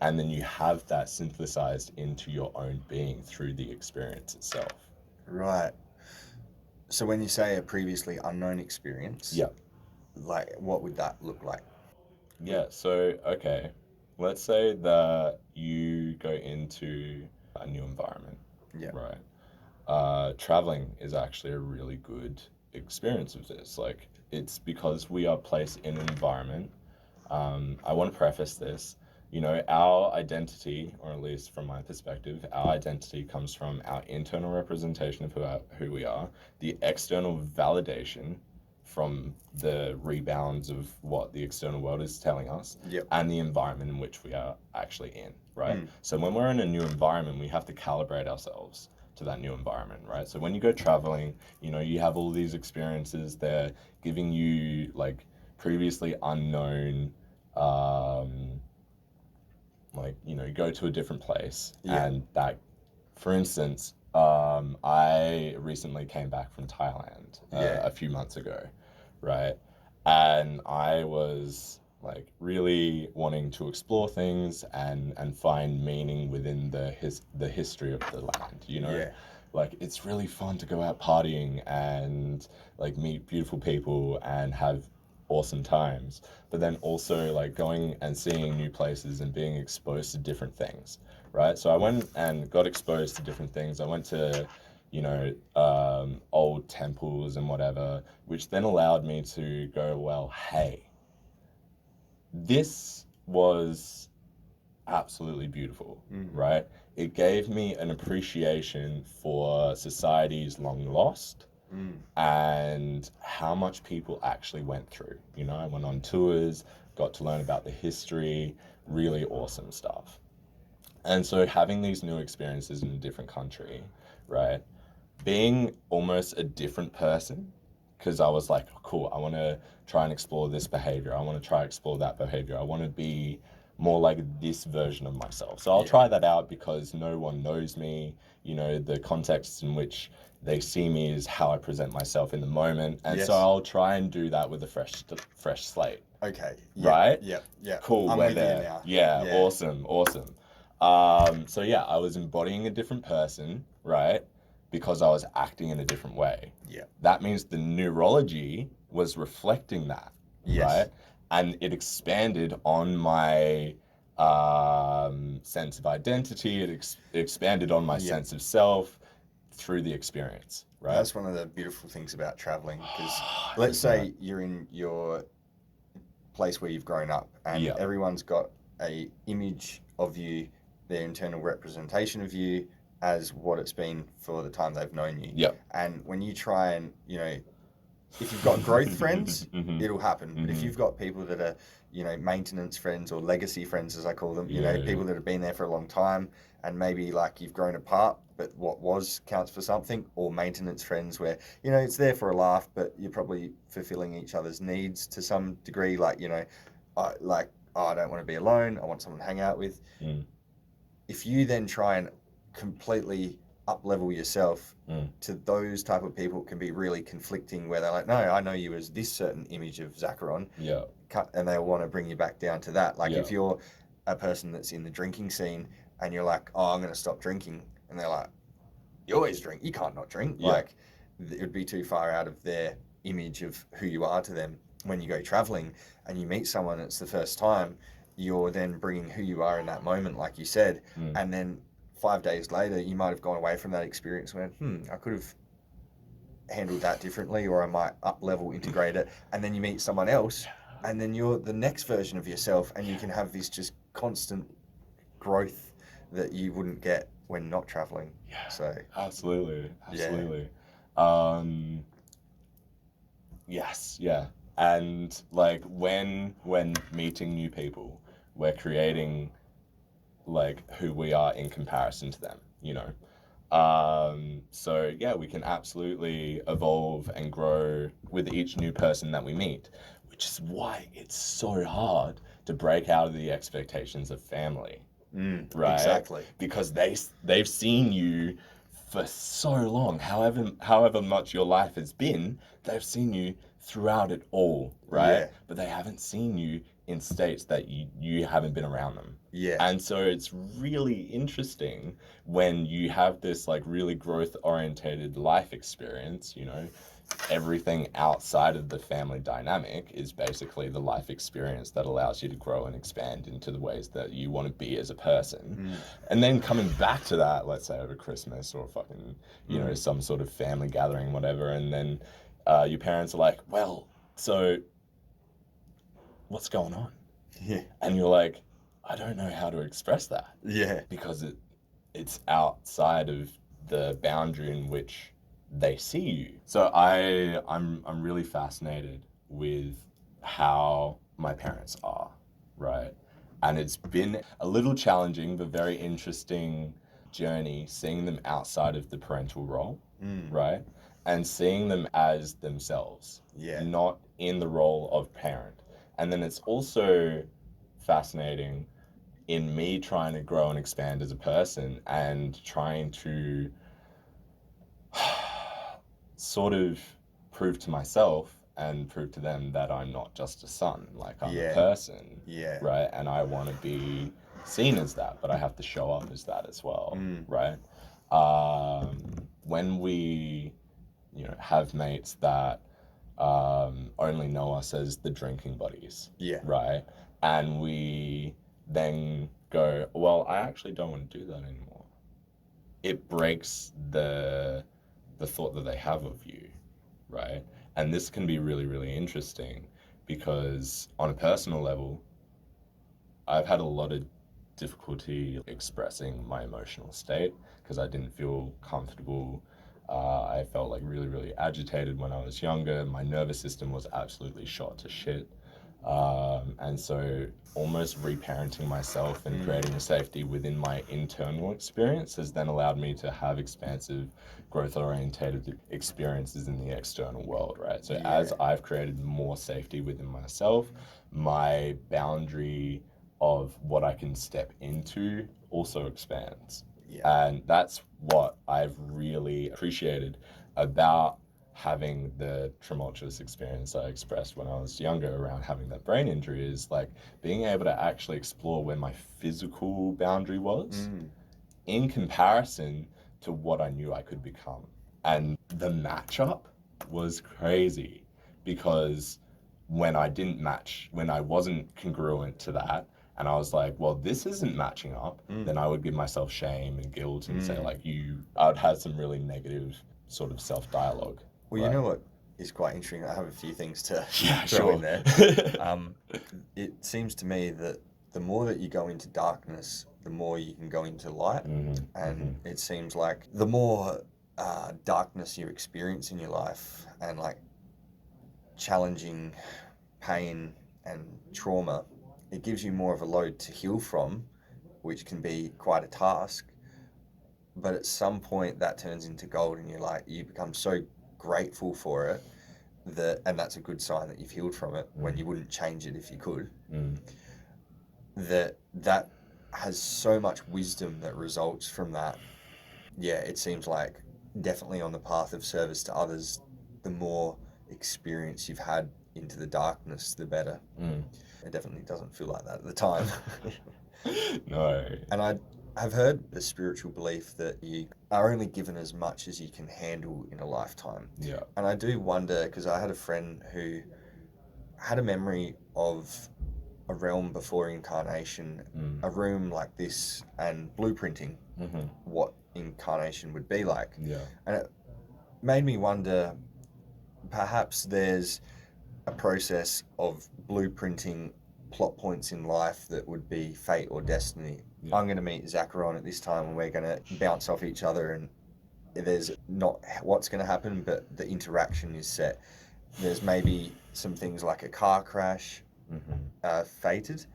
and then you have that synthesized into your own being through the experience itself. Right. So when you say a previously unknown experience, Yeah. like what would that look like? Yeah, so, okay, let's say that you go into a new environment, Yeah. right? Traveling is actually a really good experience of this. Like, it's because we are placed in an environment. I want to preface this. You know, our identity, or at least from my perspective, our identity comes from our internal representation of who we are, the external validation from the rebounds of what the external world is telling us, Yep. and the environment in which we are actually in, right? So when we're in a new environment, we have to calibrate ourselves to that new environment, right? So when you go traveling, you know, you have all these experiences. They're giving you like previously unknown, like, you know, you go to a different place, and that, for instance, I recently came back from Thailand a few months ago, right? And I was like really wanting to explore things and find meaning within the history of the land, you know? Yeah. Like, it's really fun to go out partying and like meet beautiful people and have awesome times, but then also like going and seeing new places and being exposed to different things, right? So I went and got exposed to different things. I went to, you know, old temples and whatever, which then allowed me to go, well, hey, this was absolutely beautiful, right? It gave me an appreciation for society's long lost and how much people actually went through. You know, I went on tours, got to learn about the history, really awesome stuff. And so having these new experiences in a different country, right? Being almost a different person, because I was like, cool, I want to try and explore this behavior. I want to try explore that behavior. I want to be more like this version of myself. So I'll try that out because no one knows me. You know, the context in which they see me is how I present myself in the moment. And so I'll try and do that with a fresh slate. Okay. Right? Yeah. Cool, I'm we're with you there. now. Yeah, awesome. So yeah, I was embodying a different person, right? Because I was acting in a different way. Yeah. That means the neurology was reflecting that, right? And it expanded on my sense of identity. It expanded on my sense of self through the experience, right? That's one of the beautiful things about traveling, because let's say you're in your place where you've grown up, and everyone's got a image of you, their internal representation of you as what it's been for the time they've known you. And when you try and, you know, if you've got growth friends, it'll happen. But if you've got people that are, you know, maintenance friends or legacy friends, as I call them, you know, people that have been there for a long time, and maybe like you've grown apart, but what was counts for something, or maintenance friends where, you know, it's there for a laugh, but you're probably fulfilling each other's needs to some degree. Like, you know, I don't want to be alone. I want someone to hang out with. If you then try and completely up-level yourself to those type of people, can be really conflicting, where they're like, no, I know you as this certain image of Xacaron, and they'll want to bring you back down to that. Like if you're a person that's in the drinking scene and you're like, oh, I'm going to stop drinking, and they're like, you always drink, you can't not drink. Like, it would be too far out of their image of who you are to them. When you go traveling and you meet someone, it's the first time, you're then bringing who you are in that moment, like you said, and then 5 days later, you might have gone away from that experience and went, I could have handled that differently, or I might up-level, integrate it, and then you meet someone else, and then you're the next version of yourself, and you can have this just constant growth that you wouldn't get when not traveling. So absolutely. Yes, yeah. And like when meeting new people, we're creating like who we are in comparison to them, you know. So yeah, we can absolutely evolve and grow with each new person that we meet, which is why it's so hard to break out of the expectations of family, right? Exactly. Because they've seen you for so long, however much your life has been, they've seen you throughout it all, right? Yeah. But they haven't seen you in states that you haven't been around them. Yeah. And so it's really interesting when you have this like really growth orientated life experience, you know, everything outside of the family dynamic is basically the life experience that allows you to grow and expand into the ways that you want to be as a person. And then coming back to that, let's say over Christmas or fucking, you know, some sort of family gathering, whatever, and then your parents are like, well, so what's going on? Yeah. And you're like, I don't know how to express that. Yeah. Because it's outside of the boundary in which they see you. So I'm really fascinated with how my parents are, right? And it's been a little challenging but very interesting journey seeing them outside of the parental role, right? And seeing them as themselves, not in the role of parent. And then it's also fascinating in me trying to grow and expand as a person and trying to sort of prove to myself and prove to them that I'm not just a son, like I'm a person, right? And I want to be seen as that, but I have to show up as that as well, right? When we, you know, have mates that only know us as the drinking buddies, right? And we then go, well, I actually don't want to do that anymore. It breaks the thought that they have of you, right? And this can be really, really interesting because on a personal level, I've had a lot of difficulty expressing my emotional state because I didn't feel comfortable. I felt like really, really agitated when I was younger. My nervous system was absolutely shot to shit. And so almost reparenting myself and creating a safety within my internal experience has then allowed me to have expansive growth orientated experiences in the external world, right? So as I've created more safety within myself, my boundary of what I can step into also expands. And that's what I've really appreciated about having the tumultuous experience I expressed when I was younger around having that brain injury is like being able to actually explore where my physical boundary was in comparison to what I knew I could become. And the matchup was crazy because when I didn't match, when I wasn't congruent to that, and I was like, well, this isn't matching up, then I would give myself shame and guilt and say like, I would have some really negative sort of self-dialogue. Well, you know what is quite interesting? I have a few things to Yeah, throw sure. in there. It seems to me that the more that you go into darkness, the more you can go into light. And it seems like the more darkness you experience in your life and like challenging pain and trauma, it gives you more of a load to heal from, which can be quite a task. But at some point that turns into gold and you become so grateful for it and that's a good sign that you've healed from it when you wouldn't change it if you could. That has so much wisdom that results from that. It seems like definitely on the path of service to others, the more experience you've had into the darkness, the better. It definitely doesn't feel like that at the time. No. And I've heard the spiritual belief that you are only given as much as you can handle in a lifetime. And I do wonder, because I had a friend who had a memory of a realm before incarnation, a room like this, and blueprinting what incarnation would be like. And it made me wonder, perhaps there's a process of blueprinting plot points in life that would be fate or destiny. I'm going to meet Xacaron at this time and we're going to bounce off each other and there's not what's going to happen, but the interaction is set. There's maybe some things like a car crash, fated,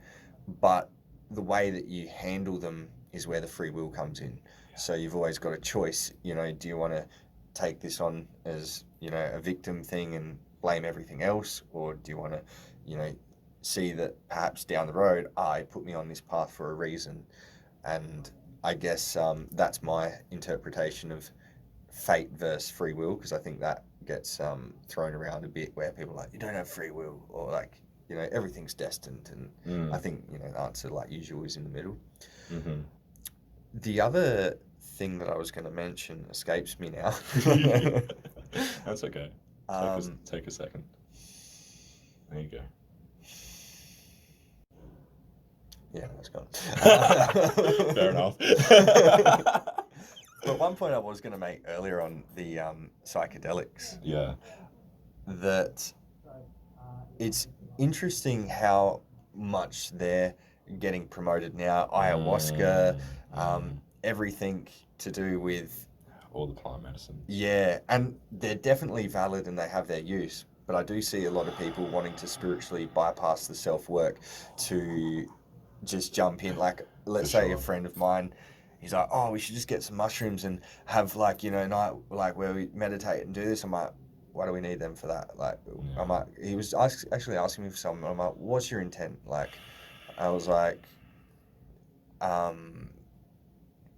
but the way that you handle them is where the free will comes in. So you've always got a choice. Do you want to take this on as a victim thing and blame everything else, or do you want to see that perhaps down the road I put me on this path for a reason? And I guess that's my interpretation of fate versus free will, because I think that gets thrown around a bit, where people are like, you don't have free will, or like everything's destined, and I think the answer, like usual, is in the middle. The other thing that I was going to mention escapes me now. That's okay. Take a second. There you go. Yeah, that's gone. Fair enough. But one point I was going to make earlier on the psychedelics. Yeah. That it's interesting how much they're getting promoted now. Ayahuasca, everything to do with all the plant medicine. Yeah, and they're definitely valid and they have their use. But I do see a lot of people wanting to spiritually bypass the self-work to just jump in. Like, let's say a friend of mine, he's like, oh, we should just get some mushrooms and have night like where we meditate and do this. I'm like, why do we need them for that? Like, I'm like, he was actually asking me for something. I'm like, what's your intent? Like, I was like,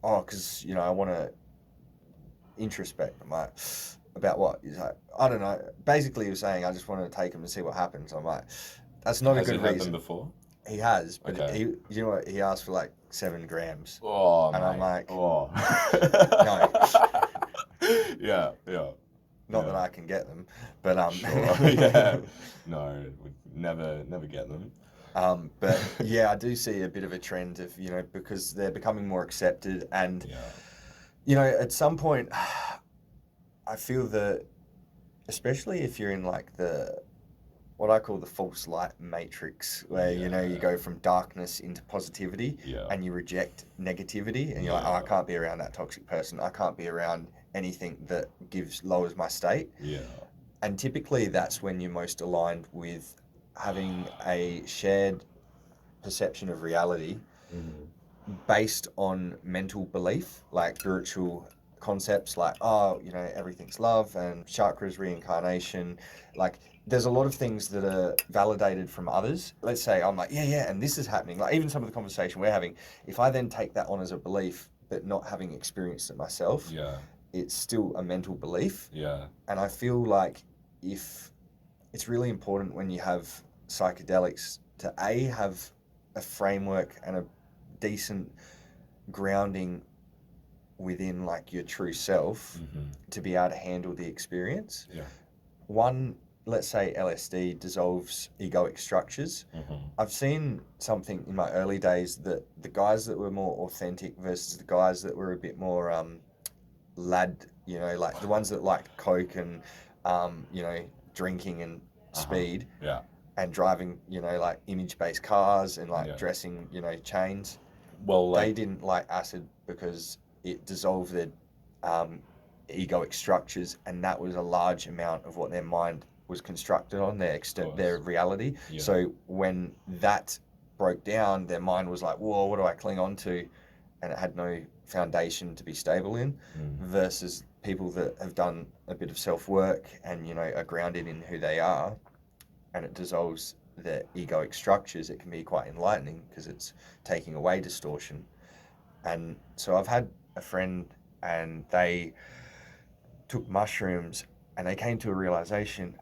because I want to introspect. I'm like, about what? He's like, I don't know. Basically, he was saying, I just wanted to take him and see what happens. I'm like, that's not a good reason. Has he had them before? He has, but Okay. you know what? He asked for like 7 grams. Oh, and mate. I'm like, no. Yeah. Not that I can get them, but Sure. Yeah. No, we'd never get them. But yeah, I do see a bit of a trend of because they're becoming more accepted, and at some point, I feel that, especially if you're in like what I call the false light matrix, where you go from darkness into positivity, and you reject negativity, and you're like, oh, I can't be around that toxic person. I can't be around anything that lowers my state. Yeah. And typically that's when you're most aligned with having a shared perception of reality based on mental belief, like spiritual concepts like, everything's love and chakras, reincarnation. Like, there's a lot of things that are validated from others. Let's say I'm like, and this is happening. Like, even some of the conversation we're having, if I then take that on as a belief, but not having experienced it myself, it's still a mental belief. Yeah. And I feel like if it's really important when you have psychedelics to have a framework and a decent grounding within like your true self to be able to handle the experience. Yeah. One, let's say LSD dissolves egoic structures. I've seen something in my early days that the guys that were more authentic versus the guys that were a bit more like the ones that liked coke and drinking and speed and driving like image-based cars and like dressing chains. Well, they didn't like acid because it dissolved their egoic structures, and that was a large amount of what their mind was constructed on, their reality. Yeah. So when that broke down, their mind was like, whoa, what do I cling on to? And it had no foundation to be stable in, versus people that have done a bit of self-work and are grounded in who they are, and it dissolves their egoic structures. It can be quite enlightening because it's taking away distortion. And so I've had a friend and they took mushrooms and they came to a realization,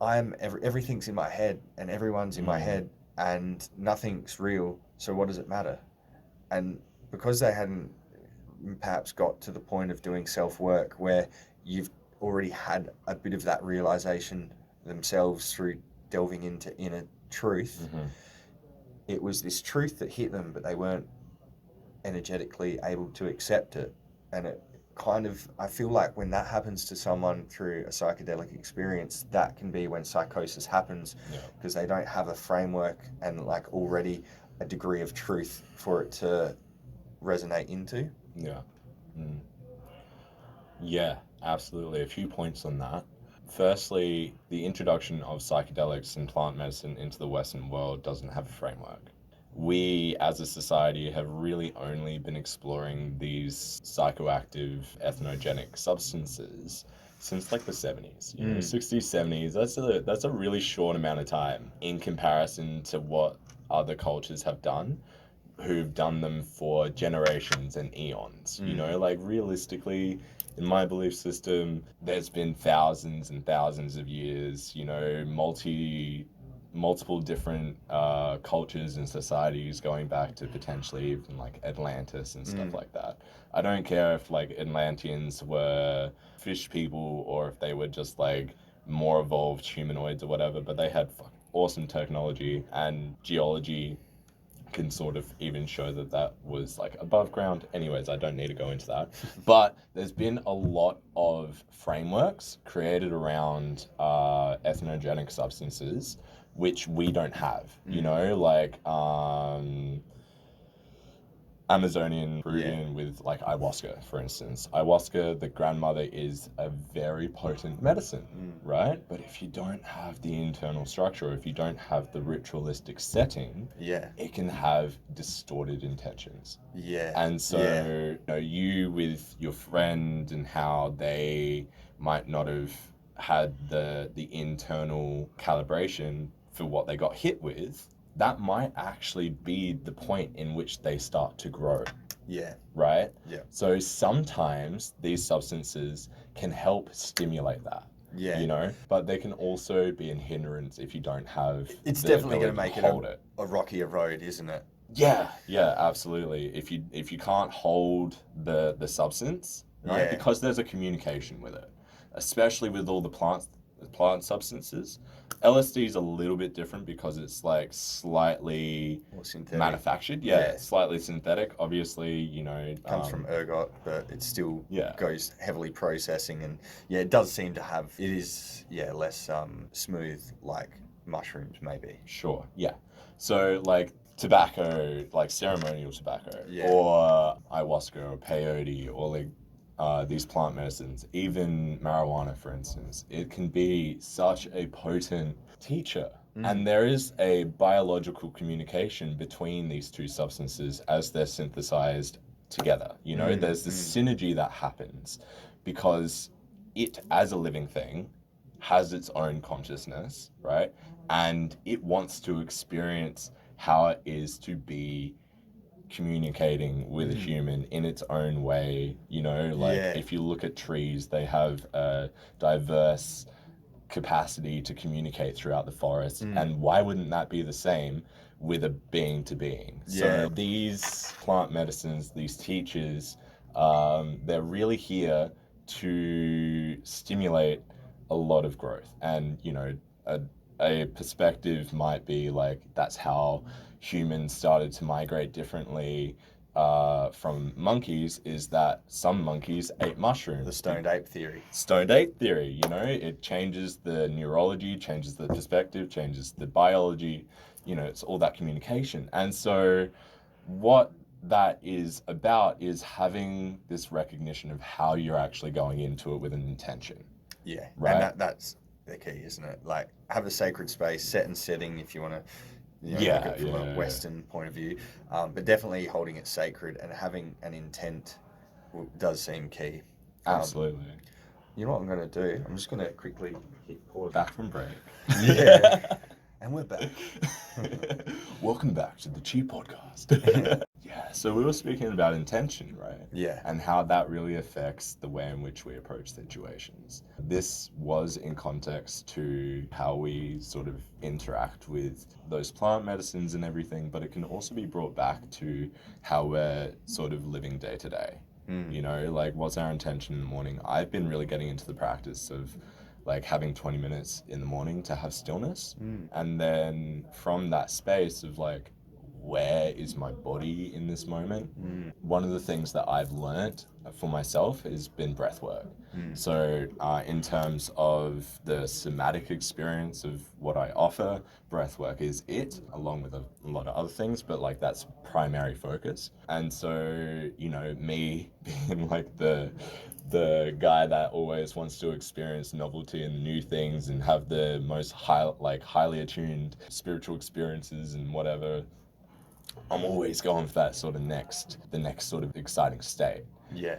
everything's in my head and everyone's in my head and nothing's real, so what does it matter? And because they hadn't perhaps got to the point of doing self-work where you've already had a bit of that realization themselves through delving into inner truth, it was this truth that hit them, but they weren't energetically able to accept it. And it kind of, I feel like when that happens to someone through a psychedelic experience, that can be when psychosis happens, because they don't have a framework and like already a degree of truth for it to resonate into. Yeah, absolutely. A few points on that. Firstly, the introduction of psychedelics and plant medicine into the Western world doesn't have a framework. We, as a society, have really only been exploring these psychoactive, ethnogenic substances since like the 70s, 60s, 70s. That's a really short amount of time in comparison to what other cultures have done, who've done them for generations and eons. Like realistically, in my belief system, there's been thousands and thousands of years, multiple different cultures and societies going back to potentially even like Atlantis and stuff like that. I don't care if like Atlanteans were fish people or if they were just like more evolved humanoids or whatever, but they had fucking awesome technology, and geology can sort of even show that that was like above ground. Anyways, I don't need to go into that. But there's been a lot of frameworks created around ethnogenic substances, which we don't have. Like Amazonian Peruvian with like ayahuasca, for instance. Ayahuasca, the grandmother, is a very potent medicine, right? But if you don't have the internal structure, if you don't have the ritualistic setting, it can have distorted intentions. And so, you with your friend and how they might not have had the internal calibration for what they got hit with, that might actually be the point in which they start to grow. Right? So sometimes these substances can help stimulate that. But they can also be a hindrance if you don't have It's the definitely going to ability make hold it a rockier road, isn't it? Yeah, absolutely. If you can't hold the substance, right? Because there's a communication with it, especially with all the plant substances. LSD is a little bit different because it's like slightly Or synthetic. manufactured. Slightly synthetic. Obviously, Comes from ergot, but it still Yeah. goes heavily processing, and it does seem to have, it is less smooth like mushrooms maybe. Sure. Yeah. So like tobacco, like ceremonial tobacco, Yeah. or ayahuasca or peyote, or like these plant medicines, even marijuana, for instance, it can be such a potent teacher. And there is a biological communication between these two substances as they're synthesized together. There's the synergy that happens because it, as a living thing, has its own consciousness, right? And it wants to experience how it is to be communicating with a human in its own way. If you look at trees, they have a diverse capacity to communicate throughout the forest, and why wouldn't that be the same with a being to being? So these plant medicines, these teachers, they're really here to stimulate a lot of growth. And a perspective might be like that's how humans started to migrate differently from monkeys, is that some monkeys ate mushrooms. The stoned ape theory. Stoned ape theory, it changes the neurology, changes the perspective, changes the biology, it's all that communication. And so what that is about is having this recognition of how you're actually going into it with an intention. Right? And that's the key, isn't it? Like, have a sacred space, set and setting, if you want to look at it from a Western point of view, but definitely holding it sacred and having an intent does seem key. Absolutely. You know what I'm going to do? I'm just going to quickly hit pause. Back from break. And we're back. Welcome back to the Chi Podcast. So we were speaking about intention, right? And how that really affects the way in which we approach situations. This was in context to how we sort of interact with those plant medicines and everything, but it can also be brought back to how we're sort of living day to day. Like what's our intention in the morning? I've been really getting into the practice of like having 20 minutes in the morning to have stillness. And then from that space of like, where is my body in this moment? One of the things that I've learnt for myself has been breath work. So in terms of the somatic experience of what I offer, breath work is it, along with a lot of other things, but like that's primary focus. And so, me being like the the guy that always wants to experience novelty and new things and have the most highly attuned spiritual experiences and whatever. I'm always going for that sort of the next sort of exciting state. Yeah.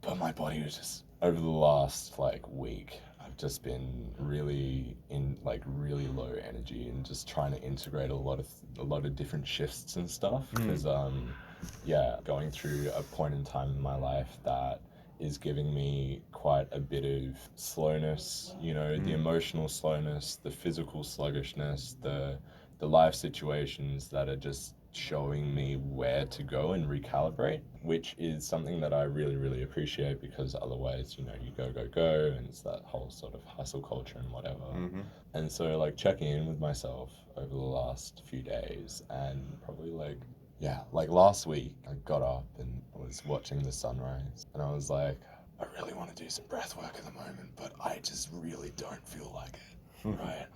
But my body was just, over the last week, I've just been really in really low energy and just trying to integrate a lot of different shifts and stuff. Because going through a point in time in my life that is giving me quite a bit of slowness, the emotional slowness, the physical sluggishness, the life situations that are just showing me where to go and recalibrate, which is something that I really, really appreciate, because otherwise, you go, and it's that whole sort of hustle culture and whatever. And so checking in with myself over the last few days, and probably last week, I got up and was watching the sunrise, and I was like, I really want to do some breath work at the moment, but I just really don't feel like it, right?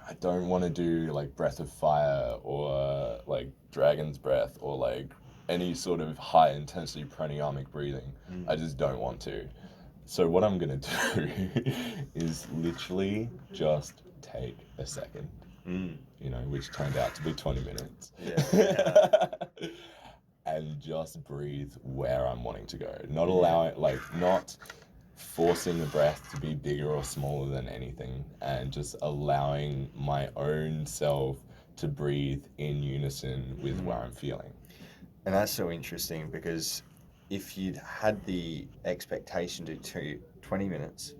I don't want to do breath of fire or dragon's breath or any sort of high intensity pranayamic breathing. I just don't want to. So what I'm going to do is literally just take a second, which turned out to be 20 minutes. Yeah. And just breathe where I'm wanting to go. Not allowing, not forcing the breath to be bigger or smaller than anything, and just allowing my own self to breathe in unison with where I'm feeling. And that's so interesting, because if you'd had the expectation to do 20 minutes,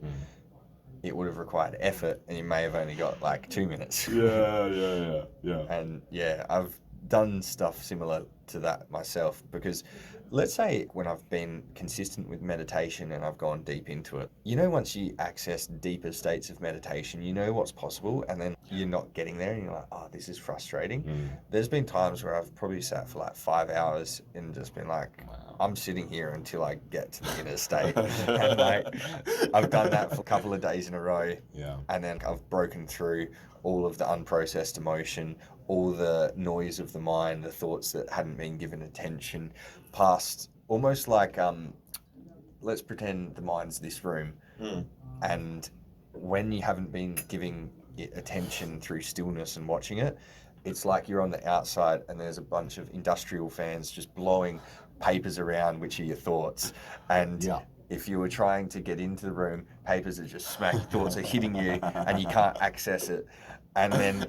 it would have required effort, and you may have only got 2 minutes. Yeah. And I've done stuff similar to that myself, because let's say when I've been consistent with meditation and I've gone deep into it, once you access deeper states of meditation, what's possible, and then you're not getting there and you're like, oh, this is frustrating. There's been times where I've probably sat for 5 hours and just been like, wow, I'm sitting here until I get to the inner state. And I've done that for a couple of days in a row. Yeah. And then I've broken through all of the unprocessed emotion, all the noise of the mind, the thoughts that hadn't been given attention, past almost let's pretend the mind's this room. And when you haven't been giving it attention through stillness and watching it, it's like you're on the outside and there's a bunch of industrial fans just blowing papers around, which are your thoughts. And if you were trying to get into the room, papers are just smacked, thoughts are hitting you and you can't access it. And then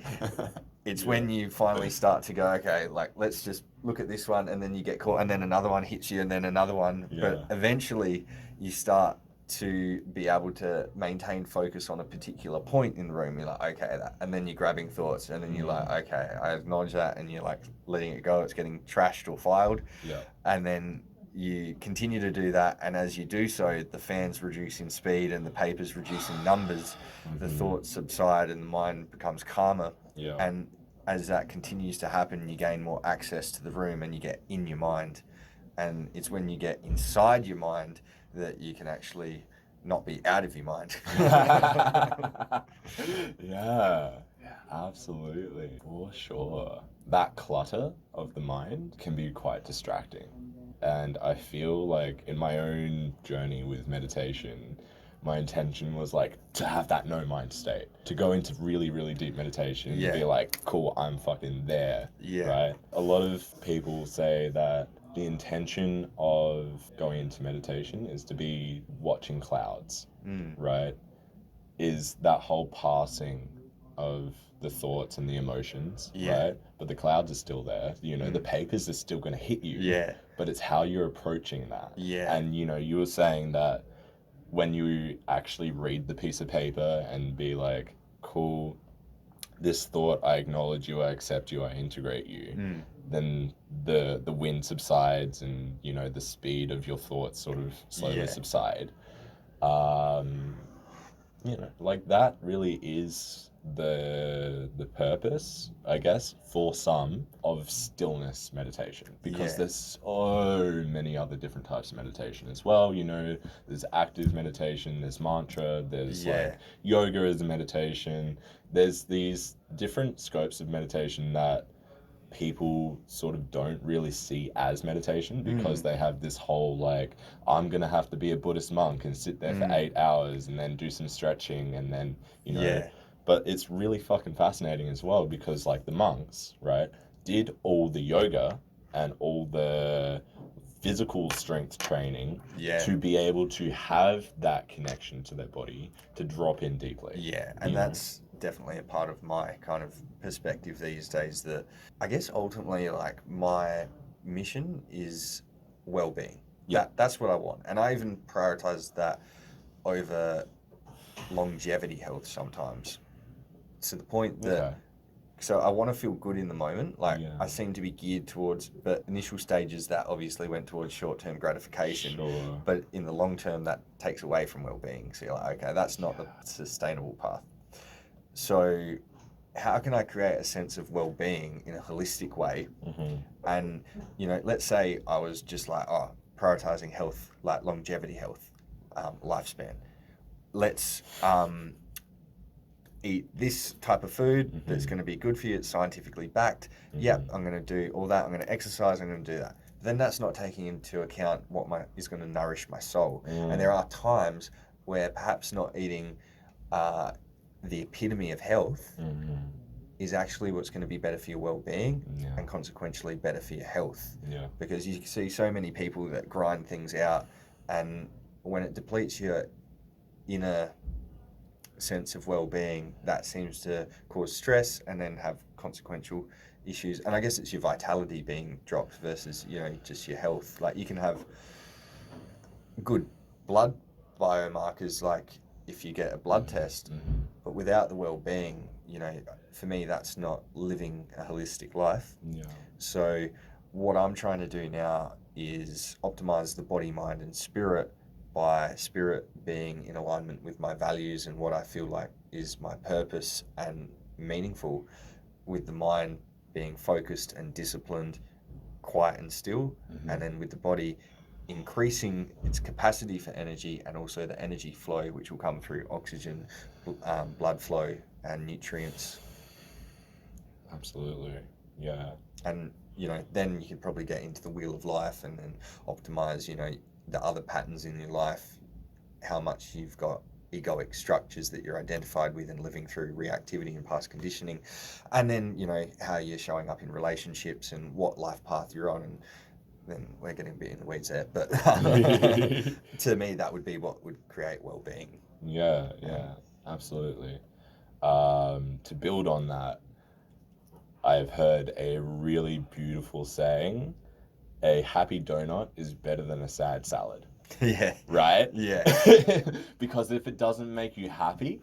it's when you finally start to go, okay, let's just look at this one, and then you get caught, and then another one hits you, and then another one. But eventually you start to be able to maintain focus on a particular point in the room. You're like, okay, that, and then you're grabbing thoughts, and then you're like, okay, I acknowledge that, and you're letting it go. It's getting trashed or filed. And then you continue to do that, and as you do so, the fans reduce in speed and the papers reduce in numbers. The thoughts subside and the mind becomes calmer. And as that continues to happen, you gain more access to the room and you get in your mind. And it's when you get inside your mind that you can actually not be out of your mind. Yeah, absolutely, for sure. That clutter of the mind can be quite distracting. And I feel like in my own journey with meditation, my intention was to have that no mind state, to go into really, really deep meditation and be like, cool, I'm fucking there. Right? A lot of people say that the intention of going into meditation is to be watching clouds, right? Is that whole passing of the thoughts and the emotions, right? But the clouds are still there. The papers are still going to hit you. But it's how you're approaching that. And, you were saying that when you actually read the piece of paper and be like, cool, this thought, I acknowledge you, I accept you, I integrate you, then the wind subsides and, the speed of your thoughts sort of slowly subside. That really is the purpose, I guess, for some, of stillness meditation, because there's so many other different types of meditation as well. There's active meditation, there's mantra, there's yoga as a meditation. There's these different scopes of meditation that people sort of don't really see as meditation because they have this whole like, I'm gonna have to be a Buddhist monk and sit there for 8 hours and then do some stretching and then, you know. Yeah. But it's really fucking fascinating as well because like the monks, right, did all the yoga and all the physical strength training to be able to have that connection to their body to drop in deeply. Yeah, and that's definitely a part of my kind of perspective these days, that I guess ultimately like my mission is well-being. That's what I want. And I even prioritize that over longevity health sometimes, to the point that so I want to feel good in the moment. Like I seem to be geared towards, but initial stages that obviously went towards short-term gratification. Sure. But in the long term, that takes away from well-being. So you're like, okay, that's not the sustainable path. So how can I create a sense of well-being in a holistic way? And, you know, let's say I was just like, prioritizing health, like longevity health, lifespan. Let's eat this type of food that's going to be good for you. It's scientifically backed. Yep, I'm going to do all that. I'm going to exercise. I'm going to do that. But then that's not taking into account what is going to nourish my soul. And there are times where perhaps not eating the epitome of health is actually what's going to be better for your well-being and consequentially better for your health. Because you see so many people that grind things out, and when it depletes your inner sense of well-being, that seems to cause stress and then have consequential issues. And I guess it's your vitality being dropped versus, you know, just your health. Like you can have good blood biomarkers, like if you get a blood test, but without the well-being, you know, for me, that's not living a holistic life. So what I'm trying to do now is optimize the body, mind, and spirit, by spirit being in alignment with my values and what I feel like is my purpose and meaningful, with the mind being focused and disciplined, quiet and still, and then with the body increasing its capacity for energy and also the energy flow, which will come through oxygen, blood flow, and nutrients. Absolutely, yeah. And, you know, then you could probably get into the wheel of life and then optimize, you know, the other patterns in your life, how much you've got egoic structures that you're identified with and living through reactivity and past conditioning, and then, you know, how you're showing up in relationships and what life path you're on. And then we're getting a bit in the weeds there, but to me, that would be what would create well-being. Yeah, absolutely. To build on that, I've heard a really beautiful saying: a happy donut is better than a sad salad. Yeah. Right? Yeah. Because if it doesn't make you happy,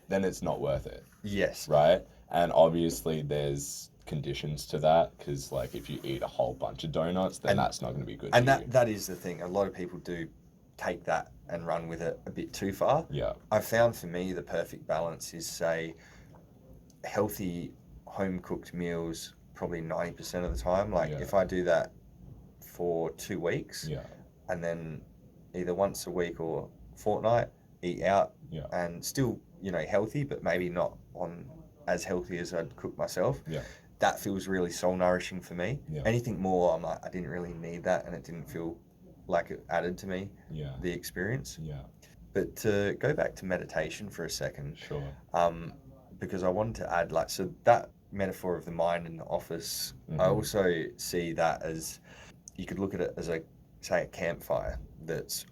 then it's not worth it. Yes. Right? And obviously there's conditions to that, because like if you eat a whole bunch of donuts, then that's not going to be good and for you. that is the thing. A lot of people do take that and run with it a bit too far. Yeah. I found for me the perfect balance is, say, healthy home-cooked meals probably 90% of the time. Like if I do that for 2 weeks, and then either once a week or fortnight eat out, and still, you know, healthy, but maybe not on as healthy as I'd cook myself, that feels really soul nourishing for me. Anything more, I'm like, I didn't really need that, and it didn't feel like it added to me the experience. But to go back to meditation for a second, because I wanted to add, like, so that metaphor of the mind in the office, I also see that as, you could look at it as a, say, a campfire that's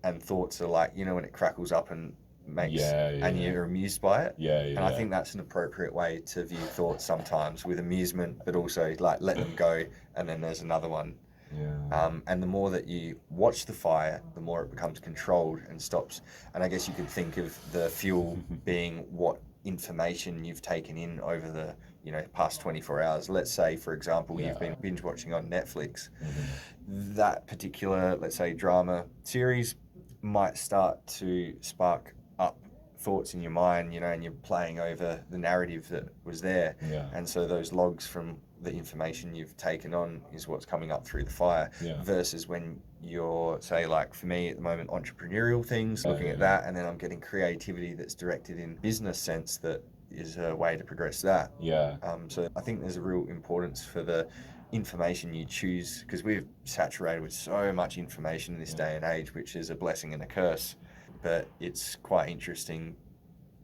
and thoughts are like, you know, when it crackles up and makes and you're amused by it. And I think that's an appropriate way to view thoughts sometimes, with amusement, but also like let them go, and then there's another one. And the more that you watch the fire, the more it becomes controlled and stops. And I guess you could think of the fuel being what information you've taken in over the, you know, past 24 hours. Let's say, for example, you've been binge watching on Netflix. That particular, let's say, drama series might start to spark up thoughts in your mind, you know, and you're playing over the narrative that was there. And so those logs from the information you've taken on is what's coming up through the fire, versus when you're, say, like for me at the moment, entrepreneurial things, looking at that, and then I'm getting creativity that's directed in business sense, that is a way to progress that. Yeah. So I think there's a real importance for the information you choose, because we're saturated with so much information in this day and age, which is a blessing and a curse. But it's quite interesting,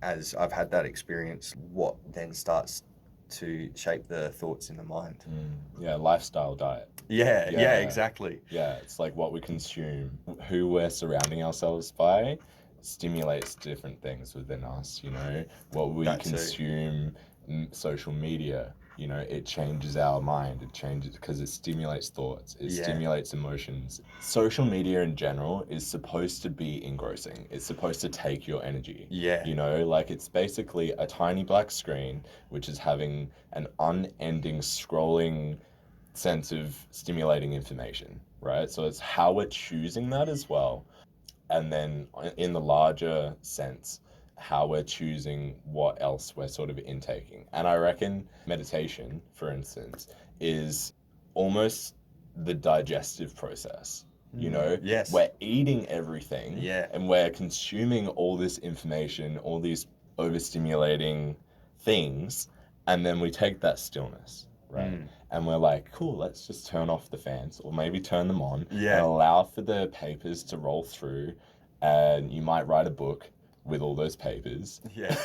as I've had that experience, what then starts to shape the thoughts in the mind. Yeah, lifestyle diet. Yeah, exactly. Yeah, it's like what we consume, who we're surrounding ourselves by stimulates different things within us, you know. What we That too. consume, social media, you know, it changes our mind. It changes because it stimulates thoughts. It stimulates emotions. Social media in general is supposed to be engrossing. It's supposed to take your energy. Yeah. You know, like it's basically a tiny black screen which is having an unending scrolling sense of stimulating information, right? So it's how we're choosing that as well. And then in the larger sense, how we're choosing what else we're sort of intaking. And I reckon meditation, for instance, is almost the digestive process. You know, Yes. we're eating everything, Yeah. and we're consuming all this information, all these overstimulating things, and then we take that stillness, right? And we're like, cool, let's just turn off the fans, or maybe turn them on, and allow for the papers to roll through. And you might write a book with all those papers. Yeah.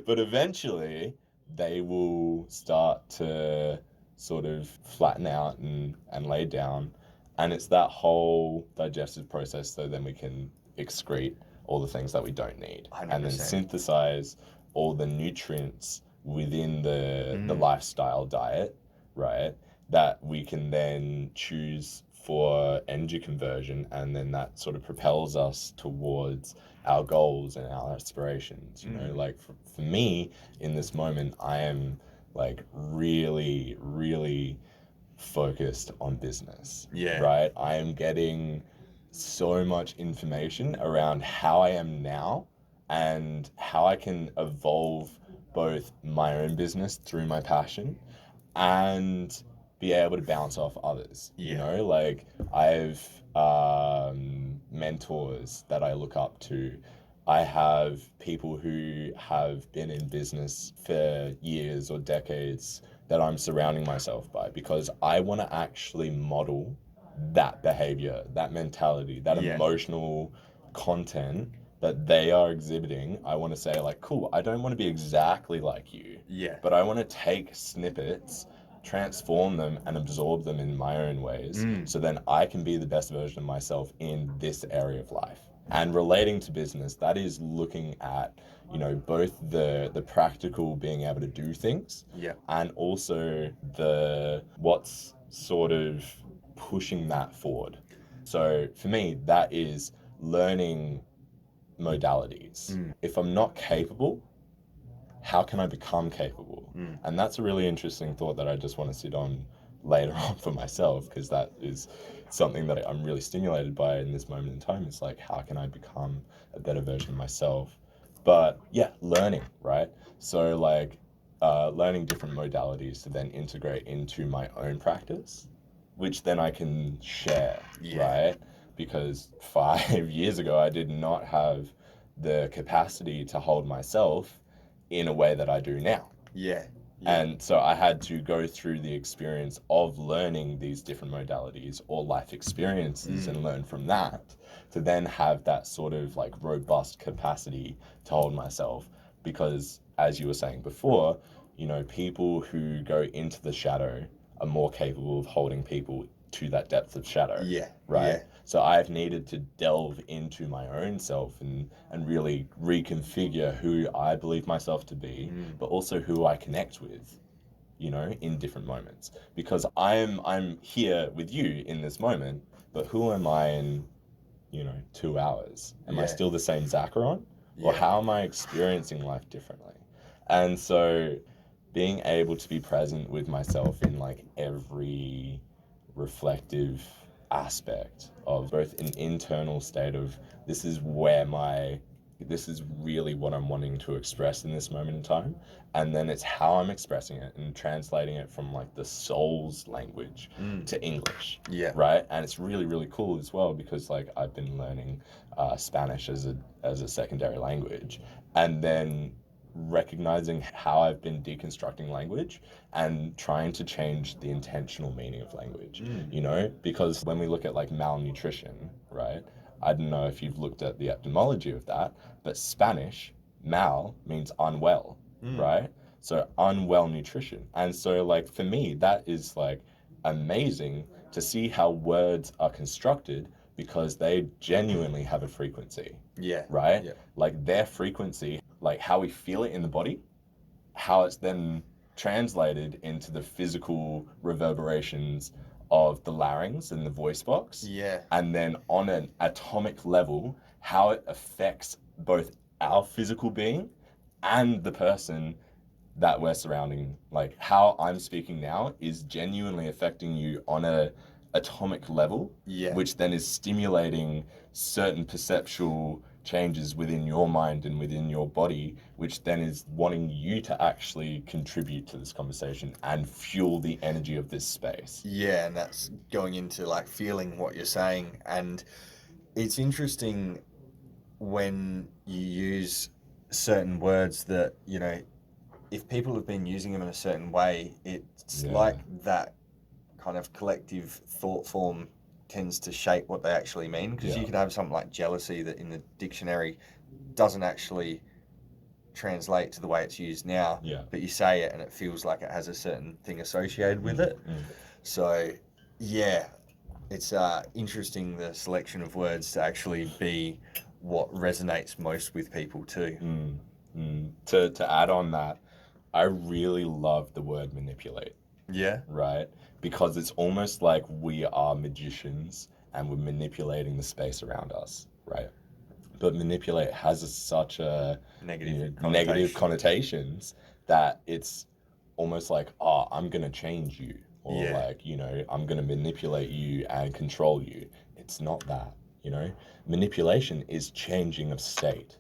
But eventually they will start to sort of flatten out and lay down. And it's that whole digestive process, so then we can excrete all the things that we don't need 100%. and then synthesize all the nutrients within the lifestyle diet, right? That we can then choose for energy conversion, and then that sort of propels us towards our goals and our aspirations. You know, like for me in this moment, I am like really, really focused on business. Yeah. Right? I am getting so much information around how I am now and how I can evolve both my own business through my passion and be able to bounce off others. You know, like I have mentors that I look up to. I have people who have been in business for years or decades that I'm surrounding myself by, because I want to actually model that behavior, that mentality, that emotional content that they are exhibiting. I want to say like, cool, I don't want to be exactly like you, but I want to take snippets, transform them and absorb them in my own ways, so then I can be the best version of myself in this area of life. And relating to business, that is looking at, you know, both the practical, being able to do things, and also the what's sort of pushing that forward. So for me, that is learning modalities. If I'm not capable, how can I become capable? And that's a really interesting thought that I just want to sit on later on for myself, because that is something that I'm really stimulated by in this moment in time. It's like, how can I become a better version of myself? But yeah, learning, right? So like learning different modalities to then integrate into my own practice, which then I can share, right? Because 5 years ago, I did not have the capacity to hold myself in a way that I do now. And so I had to go through the experience of learning these different modalities or life experiences and learn from that, to then have that sort of like robust capacity to hold myself. Because as you were saying before, you know, people who go into the shadow are more capable of holding people to that depth of shadow. Right? So I've needed to delve into my own self and really reconfigure who I believe myself to be, but also who I connect with, you know, in different moments. Because I'm here with you in this moment, but who am I in, you know, 2 hours? Am I still the same Xacaron? Or how am I experiencing life differently? And so being able to be present with myself in like every reflective aspect of both an internal state of this is really what I'm wanting to express in this moment in time, and then it's how I'm expressing it and translating it from like the soul's language to English, right? And it's really, really cool as well, because like I've been learning Spanish as a secondary language, and then recognizing how I've been deconstructing language and trying to change the intentional meaning of language, you know, because when we look at like malnutrition, right? I don't know if you've looked at the etymology of that, but Spanish, mal means unwell, right? So unwell nutrition. And so like for me, that is like amazing to see how words are constructed because they genuinely have a frequency. Yeah. Right? Yeah. Like their frequency, like how we feel it in the body, how it's then translated into the physical reverberations of the larynx and the voice box. Yeah. And then on an atomic level, how it affects both our physical being and the person that we're surrounding. Like how I'm speaking now is genuinely affecting you on a atomic level, which then is stimulating certain perceptual changes within your mind and within your body, which then is wanting you to actually contribute to this conversation and fuel the energy of this space. Yeah, and that's going into like feeling what you're saying. And it's interesting when you use certain words that, you know, if people have been using them in a certain way, it's like that kind of collective thought form tends to shape what they actually mean, because you could have something like jealousy that in the dictionary doesn't actually translate to the way it's used now, but you say it and it feels like it has a certain thing associated with it. So yeah, it's interesting, the selection of words to actually be what resonates most with people too. To add on that, I really love the word manipulate. Yeah. Right? Because it's almost like we are magicians and we're manipulating the space around us, right? But manipulate has such a negative connotations that it's almost like, oh, I'm going to change you. Or like, you know, I'm going to manipulate you and control you. It's not that, you know? Manipulation is changing of state.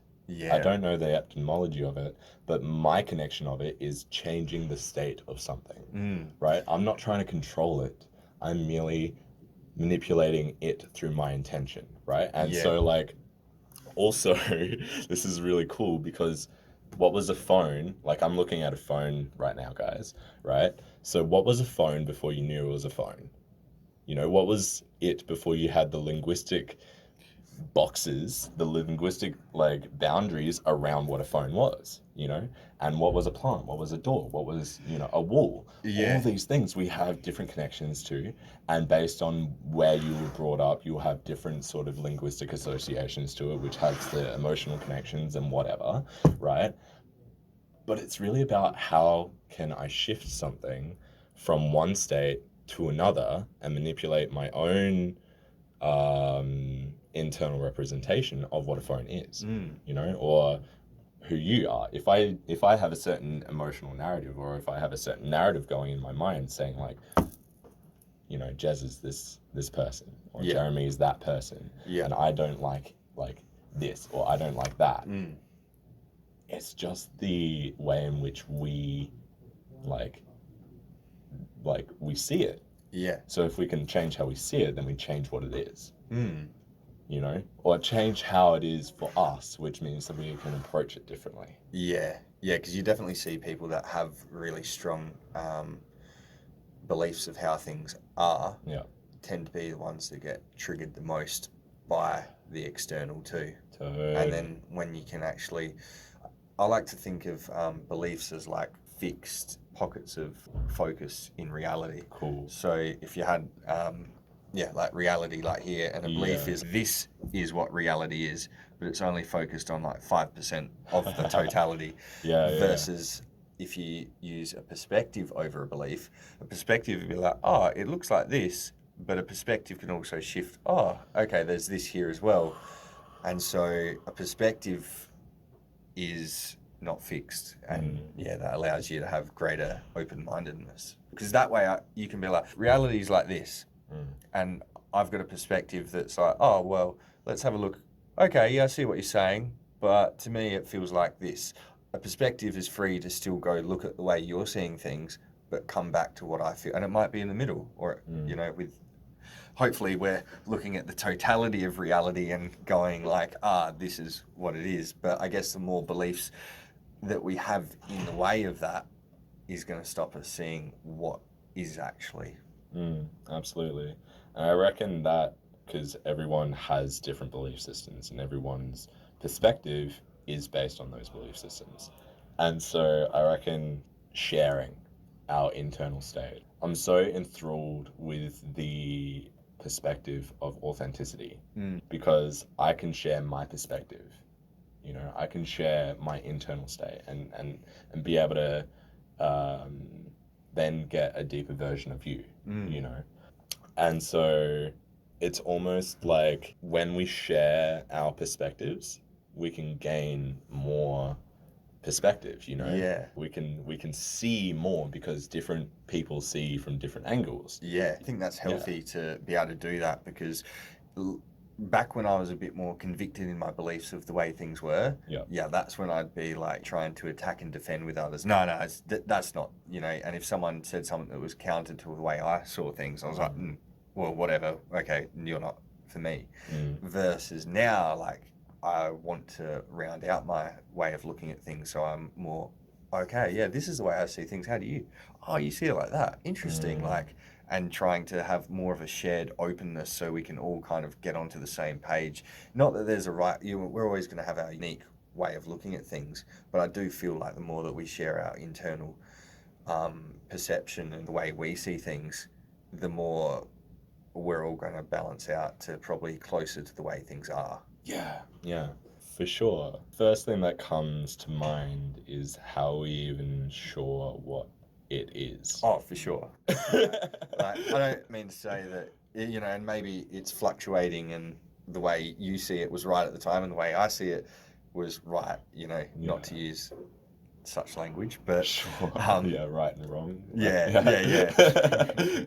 I don't know the etymology of it, but my connection of it is changing the state of something, right? I'm not trying to control it. I'm merely manipulating it through my intention, right? And so like, also, this is really cool because what was a phone? Like I'm looking at a phone right now, guys, right? So what was a phone before you knew it was a phone? You know, what was it before you had the linguistic boxes, the linguistic like boundaries around what a phone was, you know? And what was a plant? What was a door? What was, you know, a wall? All these things we have different connections to, and based on where you were brought up, you'll have different sort of linguistic associations to it, which has the emotional connections and whatever, right? But it's really about how can I shift something from one state to another and manipulate my own internal representation of what a phone is, you know, or who you are. If I have a certain emotional narrative, or if I have a certain narrative going in my mind saying like, you know, Jez is this person, or Jeremy is that person, and I don't like this, or I don't like that. It's just the way in which we like we see it. Yeah. So if we can change how we see it, then we change what it is. You know, or change how it is for us, which means that we can approach it differently. Yeah, because you definitely see people that have really strong beliefs of how things are tend to be the ones that get triggered the most by the external too. And then when you can actually, I like to think of beliefs as like fixed pockets of focus in reality. Cool. So if you had like reality like here, and a belief is this is what reality is, but it's only focused on like 5% of the totality. Versus if you use a perspective over a belief, a perspective would be like, oh, it looks like this, but a perspective can also shift, oh, okay, there's this here as well. And so a perspective is not fixed, and that allows you to have greater open-mindedness, because that way you can be like, reality is like this, and I've got a perspective that's like, oh well, let's have a look. Okay, yeah, I see what you're saying, but to me it feels like this. A perspective is free to still go look at the way you're seeing things, but come back to what I feel, and it might be in the middle, or you know, with hopefully we're looking at the totality of reality and going like, this is what it is. But I guess the more beliefs that we have in the way of that is going to stop us seeing what is actually. Absolutely. And I reckon that because everyone has different belief systems and everyone's perspective is based on those belief systems. And so I reckon sharing our internal state. I'm so enthralled with the perspective of authenticity because I can share my perspective. I can share my internal state and be able to then get a deeper version of you. And so it's almost like when we share our perspectives, we can gain more perspective. Yeah. We can see more because different people see from different angles. Yeah, I think that's healthy to be able to do that because back when I was a bit more convicted in my beliefs of the way things were, that's when I'd be like trying to attack and defend with others. No, that's not, and if someone said something that was counter to the way I saw things, I was like, well, whatever, okay, you're not for me. Versus now, like, I want to round out my way of looking at things so I'm more, okay, yeah, this is the way I see things. How do you? Oh, you see it like that. Interesting. Like, and trying to have more of a shared openness so we can all kind of get onto the same page. Not that there's a right, we're always going to have our unique way of looking at things, but I do feel like the more that we share our internal perception and the way we see things, the more we're all going to balance out to probably closer to the way things are. Yeah, for sure. First thing that comes to mind is how we even sure what it is. Oh, for sure. I don't mean to say that, and maybe it's fluctuating and the way you see it was right at the time and the way I see it was right, not to use such language, but... Sure. Right and wrong. Yeah.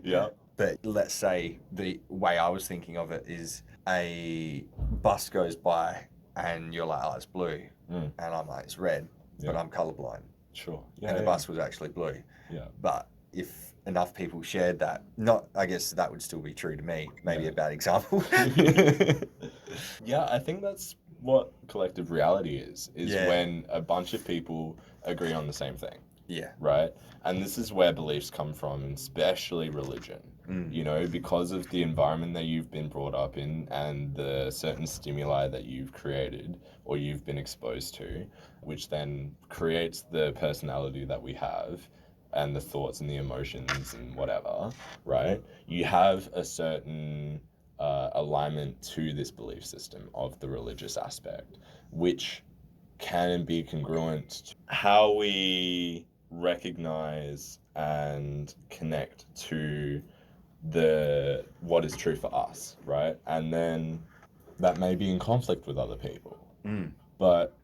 Yeah. But let's say the way I was thinking of it is a bus goes by and you're like, oh, it's blue. And I'm like, it's red, but I'm colorblind. Sure. And the bus was actually blue. Yeah. But if enough people shared that, I guess that would still be true to me. Maybe a bad example. Yeah, I think that's what collective reality is when a bunch of people agree on the same thing. Yeah. Right? And this is where beliefs come from, especially religion. Because of the environment that you've been brought up in and the certain stimuli that you've created or you've been exposed to, which then creates the personality that we have and the thoughts and the emotions and whatever, right? You have a certain alignment to this belief system of the religious aspect, which can be congruent to how we recognize and connect to what is true for us, right? And then that may be in conflict with other people. But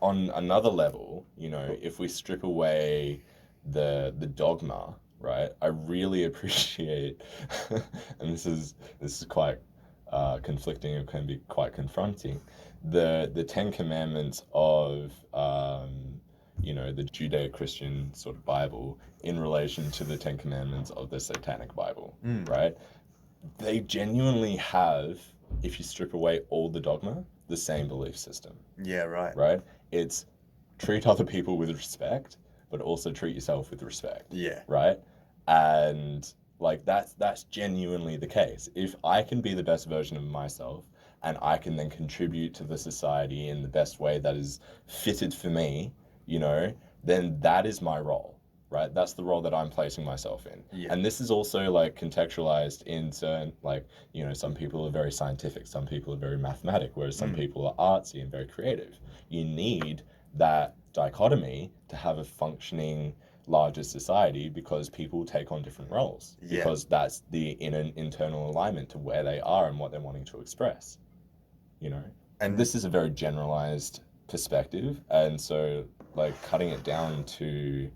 on another level, if we strip away the dogma, right? I really appreciate, and this is quite conflicting. It can be quite confronting. The Ten Commandments of the Judeo-Christian sort of Bible in relation to the Ten Commandments of the Satanic Bible, right? They genuinely have, if you strip away all the dogma, the same belief system. Yeah, right. Right? It's treat other people with respect, but also treat yourself with respect. Yeah. Right? And like that's genuinely the case. If I can be the best version of myself and I can then contribute to the society in the best way that is fitted for me, then that is my role, right? That's the role that I'm placing myself in. Yeah. And this is also like contextualized in certain, like, some people are very scientific, some people are very mathematic, whereas some people are artsy and very creative. You need that dichotomy to have a functioning larger society because people take on different roles. Yeah. Because that's the internal alignment to where they are and what they're wanting to express, And this is a very generalized perspective, and so like cutting it down to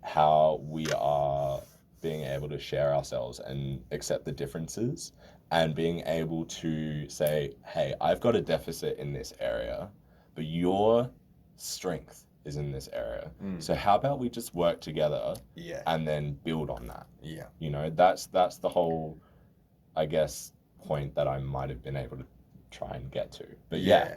how we are being able to share ourselves and accept the differences and being able to say, hey, I've got a deficit in this area, but your strength is in this area. So how about we just work together and then build on that? Yeah. That's the whole, I guess, point that I might have been able to try and get to. But yeah.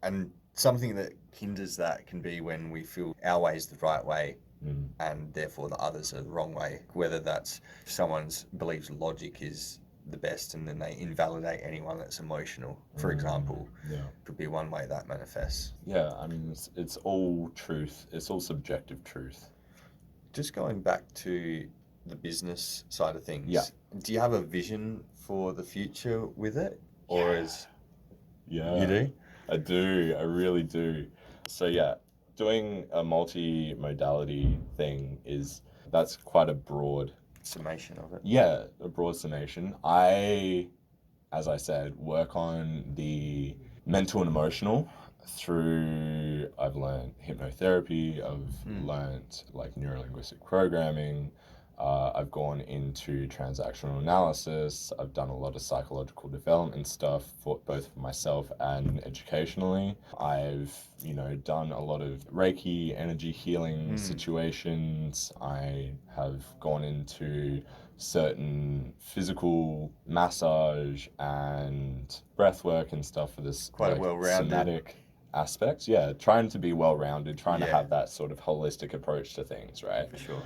And something that hinders that can be when we feel our way is the right way Mm. and therefore the others are the wrong way, whether that's someone's believes logic is the best and then they invalidate anyone that's emotional, for example. Yeah. Could be one way that manifests. Yeah, I mean, it's all truth. It's all subjective truth. Just going back to the business side of things, Yeah. do you have a vision for the future with it? Or is Yeah, you do? I do. I really do. So yeah, doing a multi-modality thing that's quite a broad, Summation of it. yeah, a broad summation. As I said, work on the mental and emotional through, I've learned hypnotherapy, I've learned like neuro-linguistic programming, I've gone into transactional analysis, I've done a lot of psychological development stuff for both for myself and educationally. I've, done a lot of Reiki energy healing situations. I have gone into certain physical massage and breath work and stuff for this Quite like, well-rounded. somatic aspects. Yeah, trying to be well-rounded, trying to Yeah. have that sort of holistic approach to things, right? For sure.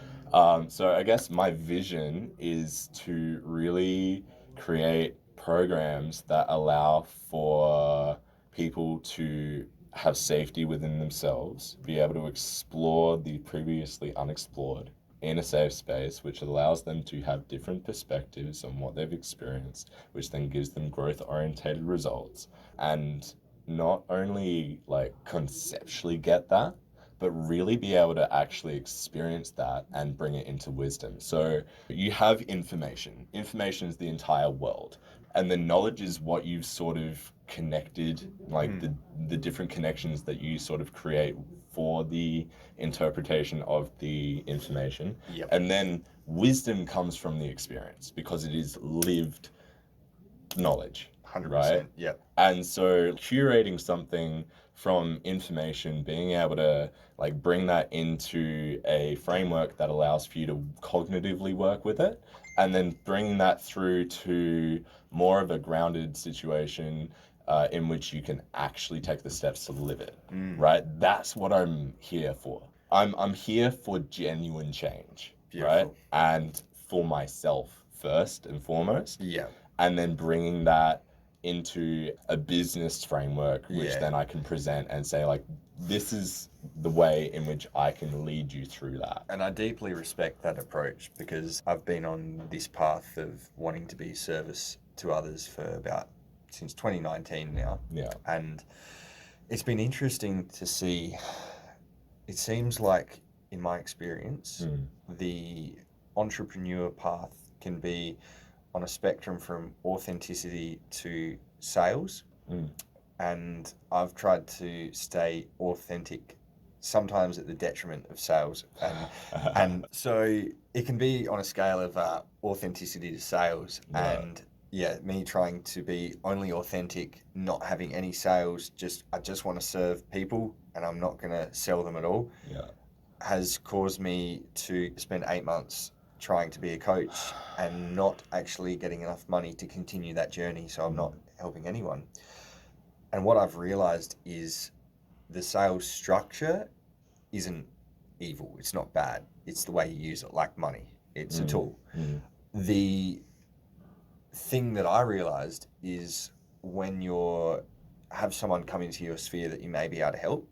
So I guess my vision is to really create programs that allow for people to have safety within themselves, be able to explore the previously unexplored in a safe space, which allows them to have different perspectives on what they've experienced, which then gives them growth-orientated results. And not only like conceptually get that, but really be able to actually experience that and bring it into wisdom. So you have information. Information is the entire world. And the knowledge is what you've sort of connected, like the different connections that you sort of create for the interpretation of the information. Yep. And then wisdom comes from the experience because it is lived knowledge. 100%. Right? Yep. And so curating something from information, being able to like bring that into a framework that allows for you to cognitively work with it, and then bringing that through to more of a grounded situation in which you can actually take the steps to live it, right? That's what I'm here for. I'm here for genuine change, Beautiful. right? And for myself first and foremost. Yeah. And then bringing that into a business framework, which Yeah. then I can present and say, like, this is the way in which I can lead you through that. And I deeply respect that approach because I've been on this path of wanting to be service to others for since 2019 now. Yeah. And it's been interesting to see, it seems like in my experience, the entrepreneur path can be on a spectrum from authenticity to sales. And I've tried to stay authentic, sometimes at the detriment of sales. And so it can be on a scale of authenticity to sales. Right. And yeah, me trying to be only authentic, not having any sales, I just want to serve people and I'm not going to sell them at all, has caused me to spend 8 months trying to be a coach and not actually getting enough money to continue that journey. So I'm not helping anyone. And what I've realized is the sales structure isn't evil. It's not bad. It's the way you use it, like money. It's a tool. The thing that I realized is when have someone come into your sphere that you may be able to help,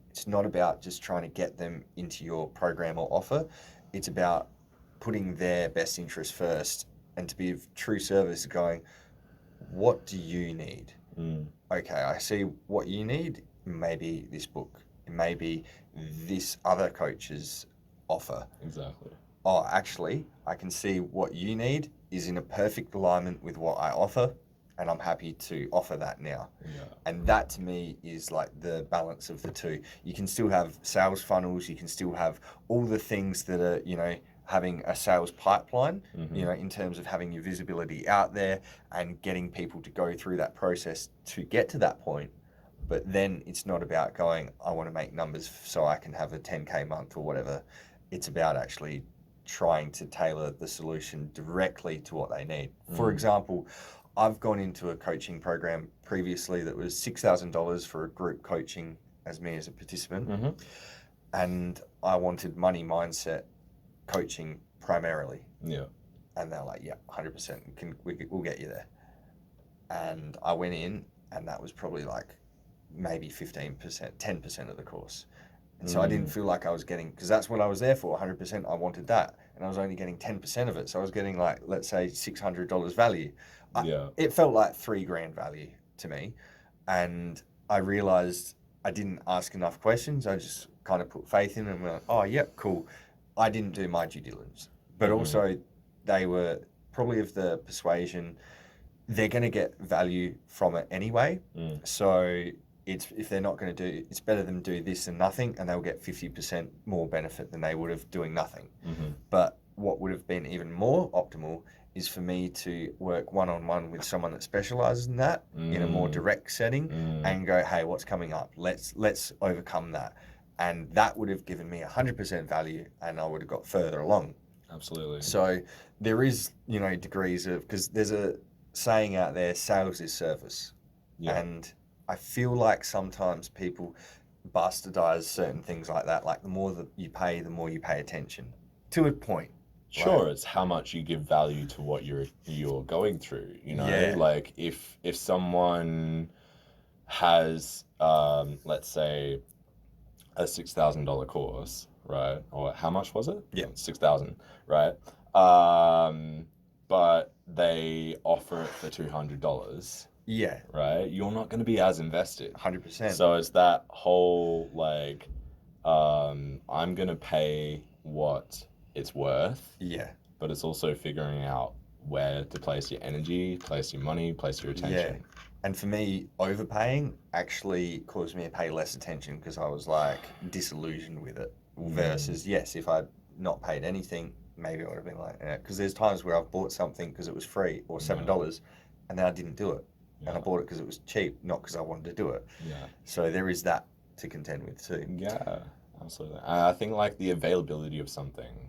it's not about just trying to get them into your program or offer. It's about putting their best interest first and to be of true service going, what do you need? Okay, I see what you need. Maybe this book. It may be this other coach's offer. Exactly. Oh, actually, I can see what you need is in a perfect alignment with what I offer, and I'm happy to offer that now. Yeah. And that to me is like the balance of the two. You can still have sales funnels, you can still have all the things that are, having a sales pipeline, in terms of having your visibility out there and getting people to go through that process to get to that point. But then it's not about going, I want to make numbers so I can have a 10K month or whatever. It's about actually trying to tailor the solution directly to what they need. For example, I've gone into a coaching program previously that was $6,000 for a group coaching as me as a participant. Mm-hmm. And I wanted money mindset coaching primarily. Yeah. And they're like, yeah, 100%, we'll get you there. And I went in, and that was probably like maybe 15%, 10% of the course. And so I didn't feel like I was getting, because that's what I was there for, 100%. I wanted that. And I was only getting 10% of it. So I was getting like, let's say $600 value. It felt like $3,000 value to me. And I realized I didn't ask enough questions. I just kind of put faith in and went, oh, yep, cool. I didn't do my due diligence. But also they were probably of the persuasion they're going to get value from it anyway. So if they're not going to do, it's better than do this than nothing, and they'll get 50% more benefit than they would have doing nothing. But what would have been even more optimal is for me to work one-on-one with someone that specializes in that in a more direct setting and go, hey, what's coming up? Let's overcome that. And that would have given me 100% value, and I would have got further along. Absolutely. So there is, degrees of, because there's a saying out there, sales is service. Yeah. And I feel like sometimes people bastardize certain things like that. Like the more that you pay, the more you pay attention to a point. Sure, it's how much you give value to what you're going through, Yeah. Like if someone has let's say a $6,000 course, right? Or how much was it? Yeah. 6,000, right? But they offer it for $200. Yeah. Right? You're not going to be as invested. 100%. So it's that whole like I'm going to pay what it's worth. Yeah. But it's also figuring out where to place your energy, place your money, place your attention. Yeah. And for me, overpaying actually caused me to pay less attention because I was like disillusioned with it. Versus, yes, if I'd not paid anything, maybe I would have been like, because there's times where I've bought something because it was free or $7 and then I didn't do it. And I bought it because it was cheap, not because I wanted to do it. Yeah. So there is that to contend with too. Yeah, absolutely. I think like the availability of something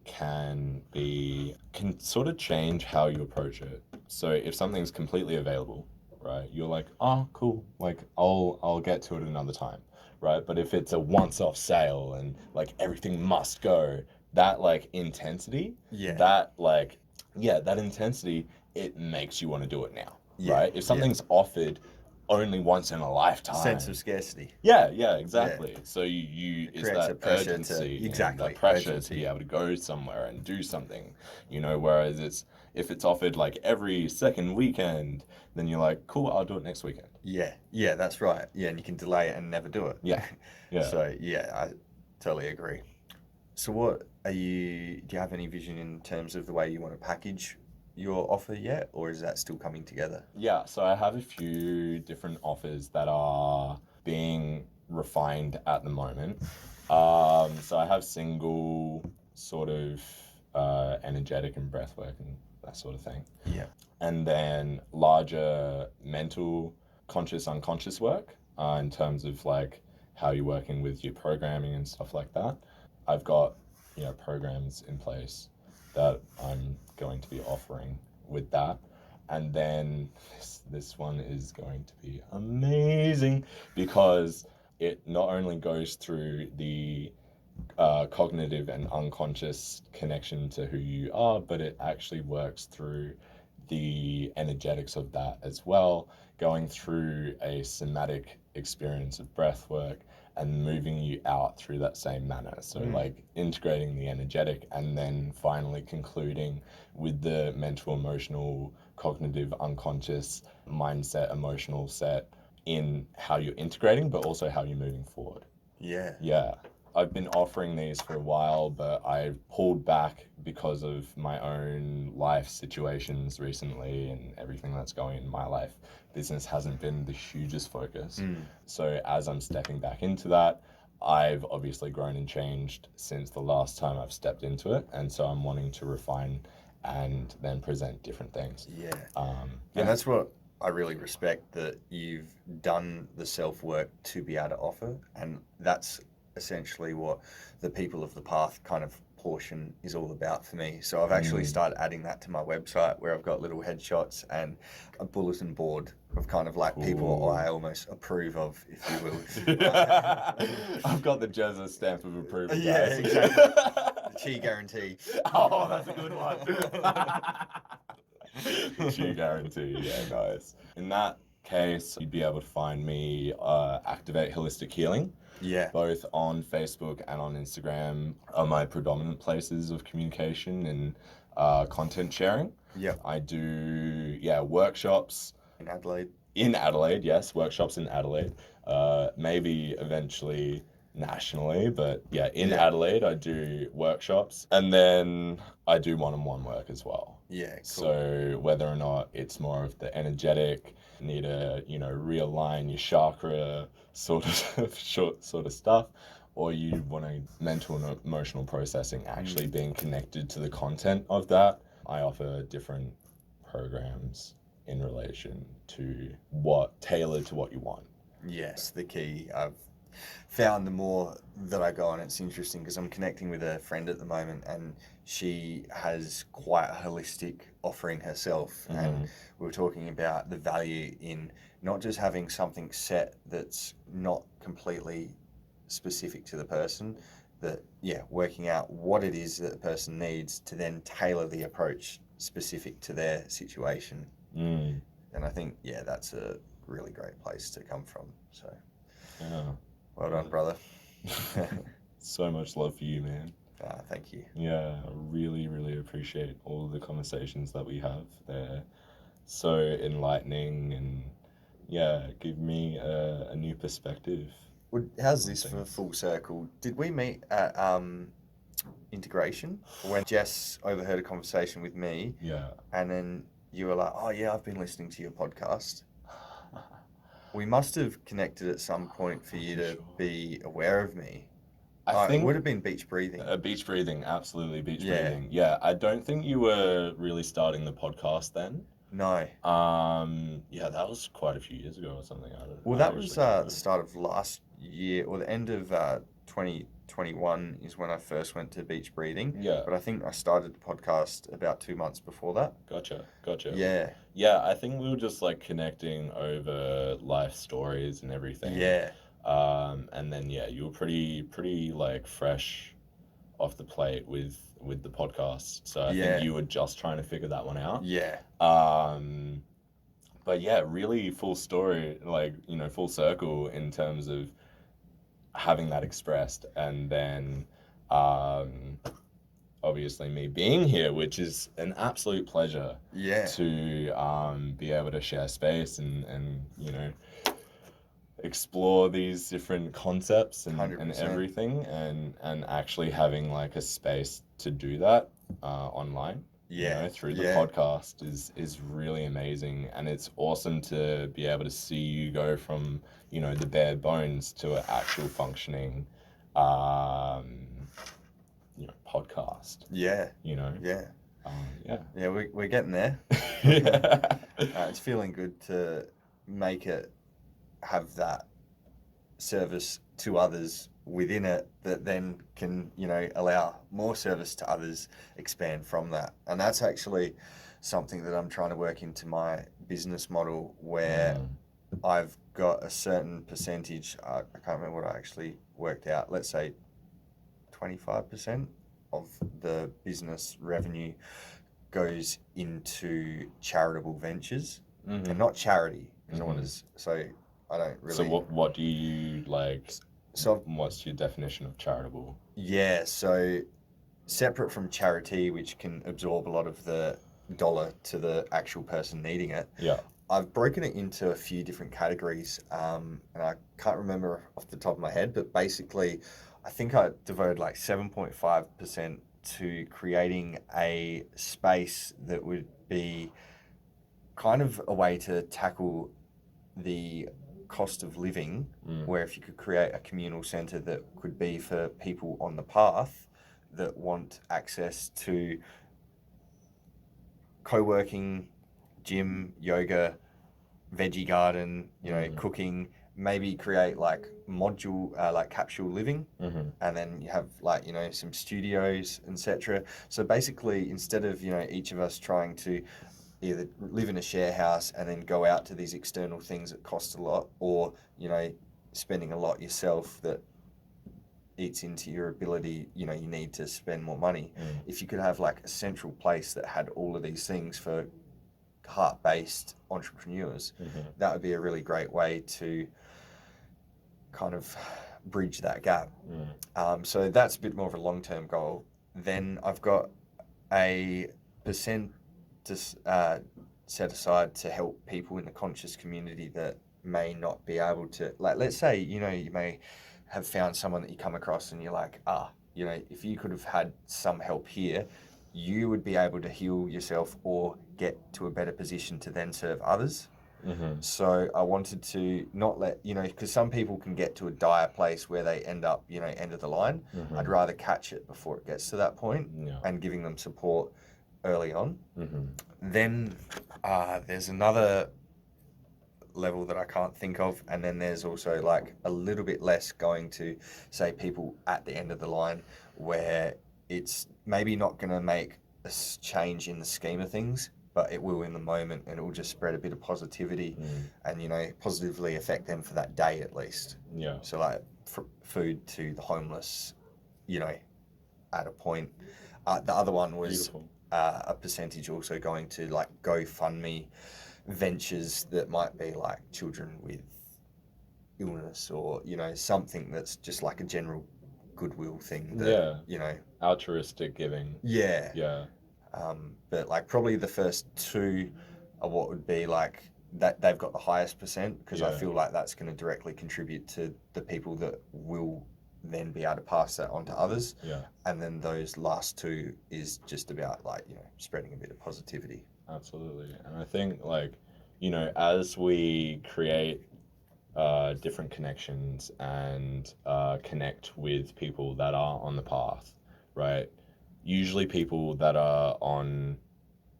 can sort of change how you approach it. So if something's completely available, right, you're like, oh, cool, like I'll get to it another time, right? But if it's a once-off sale and like everything must go, that like intensity, that intensity, it makes you want to do it now, right? If something's offered only once in a lifetime, sense of scarcity. Yeah, exactly. So you it creates that pressure urgency, that pressure to be able to go somewhere and do something, whereas if it's offered like every second weekend, then you're like, cool, I'll do it next weekend. Yeah, that's right. Yeah, and you can delay it and never do it. Yeah. So yeah, I totally agree. So do you have any vision in terms of the way you want to package your offer yet, or is that still coming together? Yeah, so I have a few different offers that are being refined at the moment. So I have single sort of energetic and breathwork and that sort of thing. Yeah. And then larger mental, conscious, unconscious work in terms of like how you're working with your programming and stuff like that. I've got, programs in place that I'm going to be offering with that. And then this one is going to be amazing because it not only goes through the cognitive and unconscious connection to who you are, but it actually works through the energetics of that as well, going through a somatic experience of breath work and moving you out through that same manner. So like integrating the energetic and then finally concluding with the mental, emotional, cognitive, unconscious mindset, emotional set in how you're integrating, but also how you're moving forward. Yeah. I've been offering these for a while, but I pulled back because of my own life situations recently and everything that's going in my life. Business hasn't been the hugest focus. So as I'm stepping back into that, I've obviously grown and changed since the last time I've stepped into it. And so I'm wanting to refine and then present different things. And that's what I really respect, that you've done the self-work to be able to offer. And that's essentially what the people of the path kind of portion is all about for me. So I've actually started adding that to my website, where I've got little headshots and a bulletin board of kind of like people I almost approve of, if you will. I've got the Jezza stamp of approval. Yeah, guys. exactly. The Chi guarantee. Oh, that's a good one. The Chi guarantee, yeah, nice. In that case, you'd be able to find me Activate Holistic Healing. Yeah. Both on Facebook and on Instagram are my predominant places of communication and content sharing. Yeah. I do, workshops. In Adelaide, yes, workshops in Adelaide. Maybe eventually nationally, but in Adelaide I do workshops, and then I do one-on-one work as well. Yeah, cool. So whether or not it's more of the energetic, need to realign your chakra sort of stuff, or you want a mental and emotional processing, actually being connected to the content of that, I offer different programs in relation to tailored to what you want. Yes, the key. I've found the more that I go on, it's interesting because I'm connecting with a friend at the moment, and she has quite a holistic offering herself. And we were talking about the value in not just having something set that's not completely specific to the person, that working out what it is that the person needs to then tailor the approach specific to their situation. And I think that's a really great place to come from. So well done, brother. So much love for you, man. Thank you. Yeah, I really, really appreciate all of the conversations that we have. They're so enlightening and give me a new perspective. Well, how's this for full circle? Did we meet at Integration when Jess overheard a conversation with me? Yeah. And then you were like, "Oh yeah, I've been listening to your podcast." We must have connected at some point for you to be aware of me. I think it would have been Beach Breathing. Beach Breathing, absolutely, Beach Breathing. Yeah, I don't think you were really starting the podcast then. No. That was quite a few years ago or something. Well, that was the start of last year, or the end of 2021 is when I first went to Beach Breathing. Yeah. But I think I started the podcast about 2 months before that. Gotcha. Yeah. Yeah, I think we were just like connecting over life stories and everything. Yeah. And then you were pretty like fresh off the plate with the podcast. So I think you were just trying to figure that one out. Yeah. But really full story, like, full circle in terms of having that expressed, and then obviously me being here, which is an absolute pleasure. Yeah. To be able to share space and explore these different concepts and everything, and actually having like a space to do that online. Through the podcast is really amazing, and it's awesome to be able to see you go from the bare bones to an actual functioning podcast. We're getting there. Yeah. It's feeling good to make it have that service to others within it that then can allow more service to others, expand from that. And that's actually something that I'm trying to work into my business model, where I've got a certain percentage, I can't remember what I actually worked out, let's say 25% of the business revenue goes into charitable ventures, and not charity, because I don't really. So what do you like? So what's your definition of charitable? Yeah, so separate from charity, which can absorb a lot of the dollar to the actual person needing it. Yeah. I've broken it into a few different categories, and I can't remember off the top of my head, but basically, I think I devoted like 7.5% to creating a space that would be kind of a way to tackle the cost of living, where if you could create a communal centre that could be for people on the path that want access to co-working, gym, yoga, veggie garden, cooking, maybe create like module, like capsule living, Mm-hmm. and then you have like, you know, some studios, etc. So basically, instead of, you know, each of us trying to either live in a share house and then go out to these external things that cost a lot, or, you know, spending a lot yourself that eats into your ability, you know, you need to spend more money. If you could have like a central place that had all of these things for heart-based entrepreneurs, that would be a really great way to kind of bridge that gap. So that's a bit more of a long-term goal. Then I've got a percent to set aside to help people in the conscious community that may not be able to, like, let's say, you know, you may have found someone that you come across and you're like, you know, if you could have had some help here, you would be able to heal yourself or get to a better position to then serve others. So I wanted to not let, you know, because some people can get to a dire place where they end up, you know, end of the line. I'd rather catch it before it gets to that point, and giving them support early on. Then there's another level that I can't think of, and then there's also like a little bit less going to, say, people at the end of the line, where it's maybe not going to make a change in the scheme of things, but it will in the moment, and it will just spread a bit of positivity and, you know, positively affect them for that day at least. So like food to the homeless, you know, at a point. The other one was a percentage also going to like GoFundMe ventures that might be like children with illness, or, you know, something that's just like a general goodwill thing that, you know, altruistic giving. But like probably the first two are what would be like that they've got the highest percent, because I feel like that's going to directly contribute to the people that will then be able to pass that on to others. And then those last two is just about like, you know, spreading a bit of positivity. Absolutely. And I think, like, you know, as we create different connections and connect with people that are on the path, right? Usually people that are on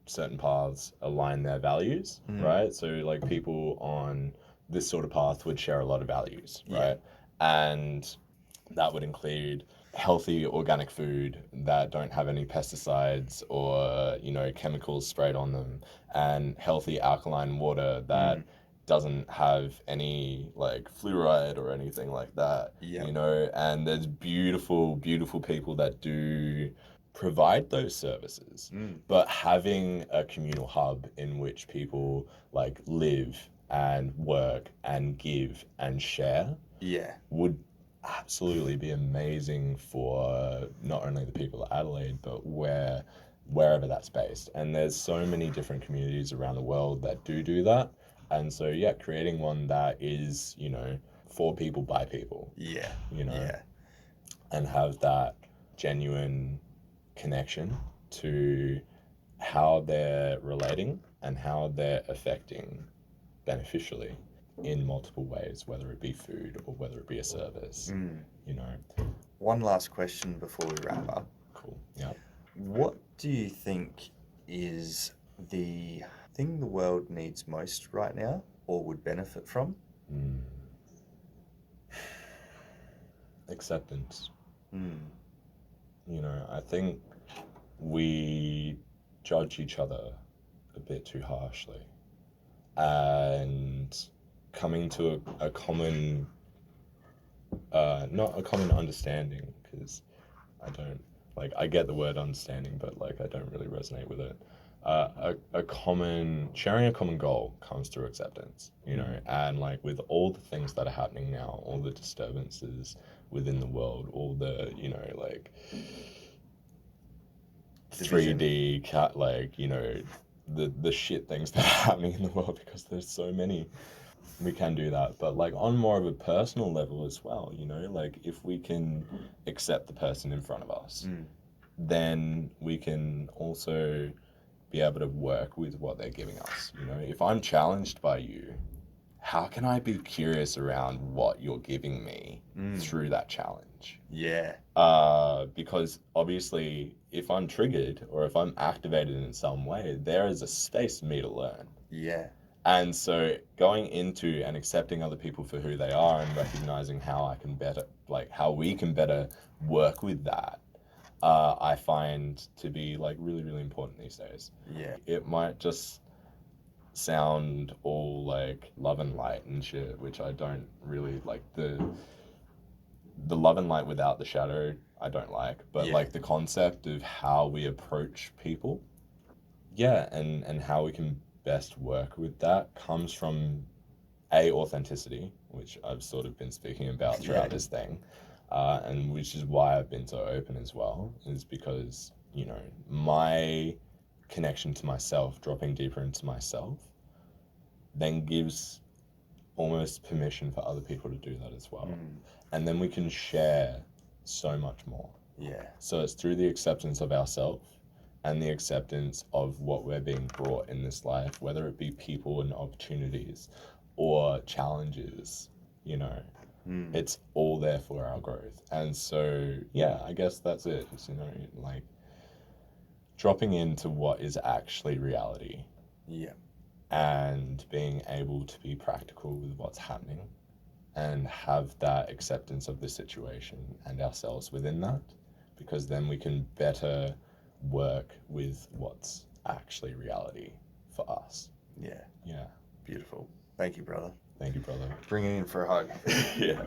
certain paths align their values, right? So like people on this sort of path would share a lot of values, right? And that would include healthy organic food that don't have any pesticides or, you know, chemicals sprayed on them, and healthy alkaline water that doesn't have any like fluoride or anything like that, you know. And there's beautiful people that do provide those services, but having a communal hub in which people like live and work and give and share would absolutely be amazing for not only the people of Adelaide, but wherever that's based. And there's so many different communities around the world that do that. And so creating one that is, you know, for people by people, you know, and have that genuine connection to how they're relating and how they're affecting beneficially in multiple ways, whether it be food or whether it be a service, you know. One last question before we wrap up. Cool. Yeah. What do you think is the thing the world needs most right now, or would benefit from? Acceptance. You know, I think we judge each other a bit too harshly, and coming to a common, not a common understanding, because I don't, like, I get the word understanding, but like I don't really resonate with it. Sharing a common goal comes through acceptance, you know. And like with all the things that are happening now, all the disturbances within the world, all the, you know, like 3D cat, like, you know, the shit things that are happening in the world, because there's so many. We can do that, but like on more of a personal level as well, you know, like if we can accept the person in front of us, then we can also be able to work with what they're giving us. You know, if I'm challenged by you, how can I be curious around what you're giving me through that challenge? Because obviously if I'm triggered or if I'm activated in some way, there is a space for me to learn. And so going into and accepting other people for who they are and recognizing how I can better, like how we can better work with that, I find to be like really, really important these days. Yeah. It might just sound all like love and light and shit, which I don't really like. The love and light without the shadow I don't like, but Yeah. like the concept of how we approach people, yeah, and how we can best work with that comes from authenticity, which I've sort of been speaking about throughout Yeah. this thing, and which is why I've been so open as well, is because, you know, my connection to myself, dropping deeper into myself, then gives almost permission for other people to do that as well. And then we can share so much more. Yeah. So it's through the acceptance of ourselves and the acceptance of what we're being brought in this life, whether it be people and opportunities or challenges, you know, it's all there for our growth. And so, yeah, I guess that's it. It's, you know, like dropping into what is actually reality. Yeah. And being able to be practical with what's happening and have that acceptance of the situation and ourselves within that, because then we can better work with what's actually reality for us. Yeah. Yeah. Beautiful. Thank you, brother. Thank you, brother. Bring it in for a hug. Yeah.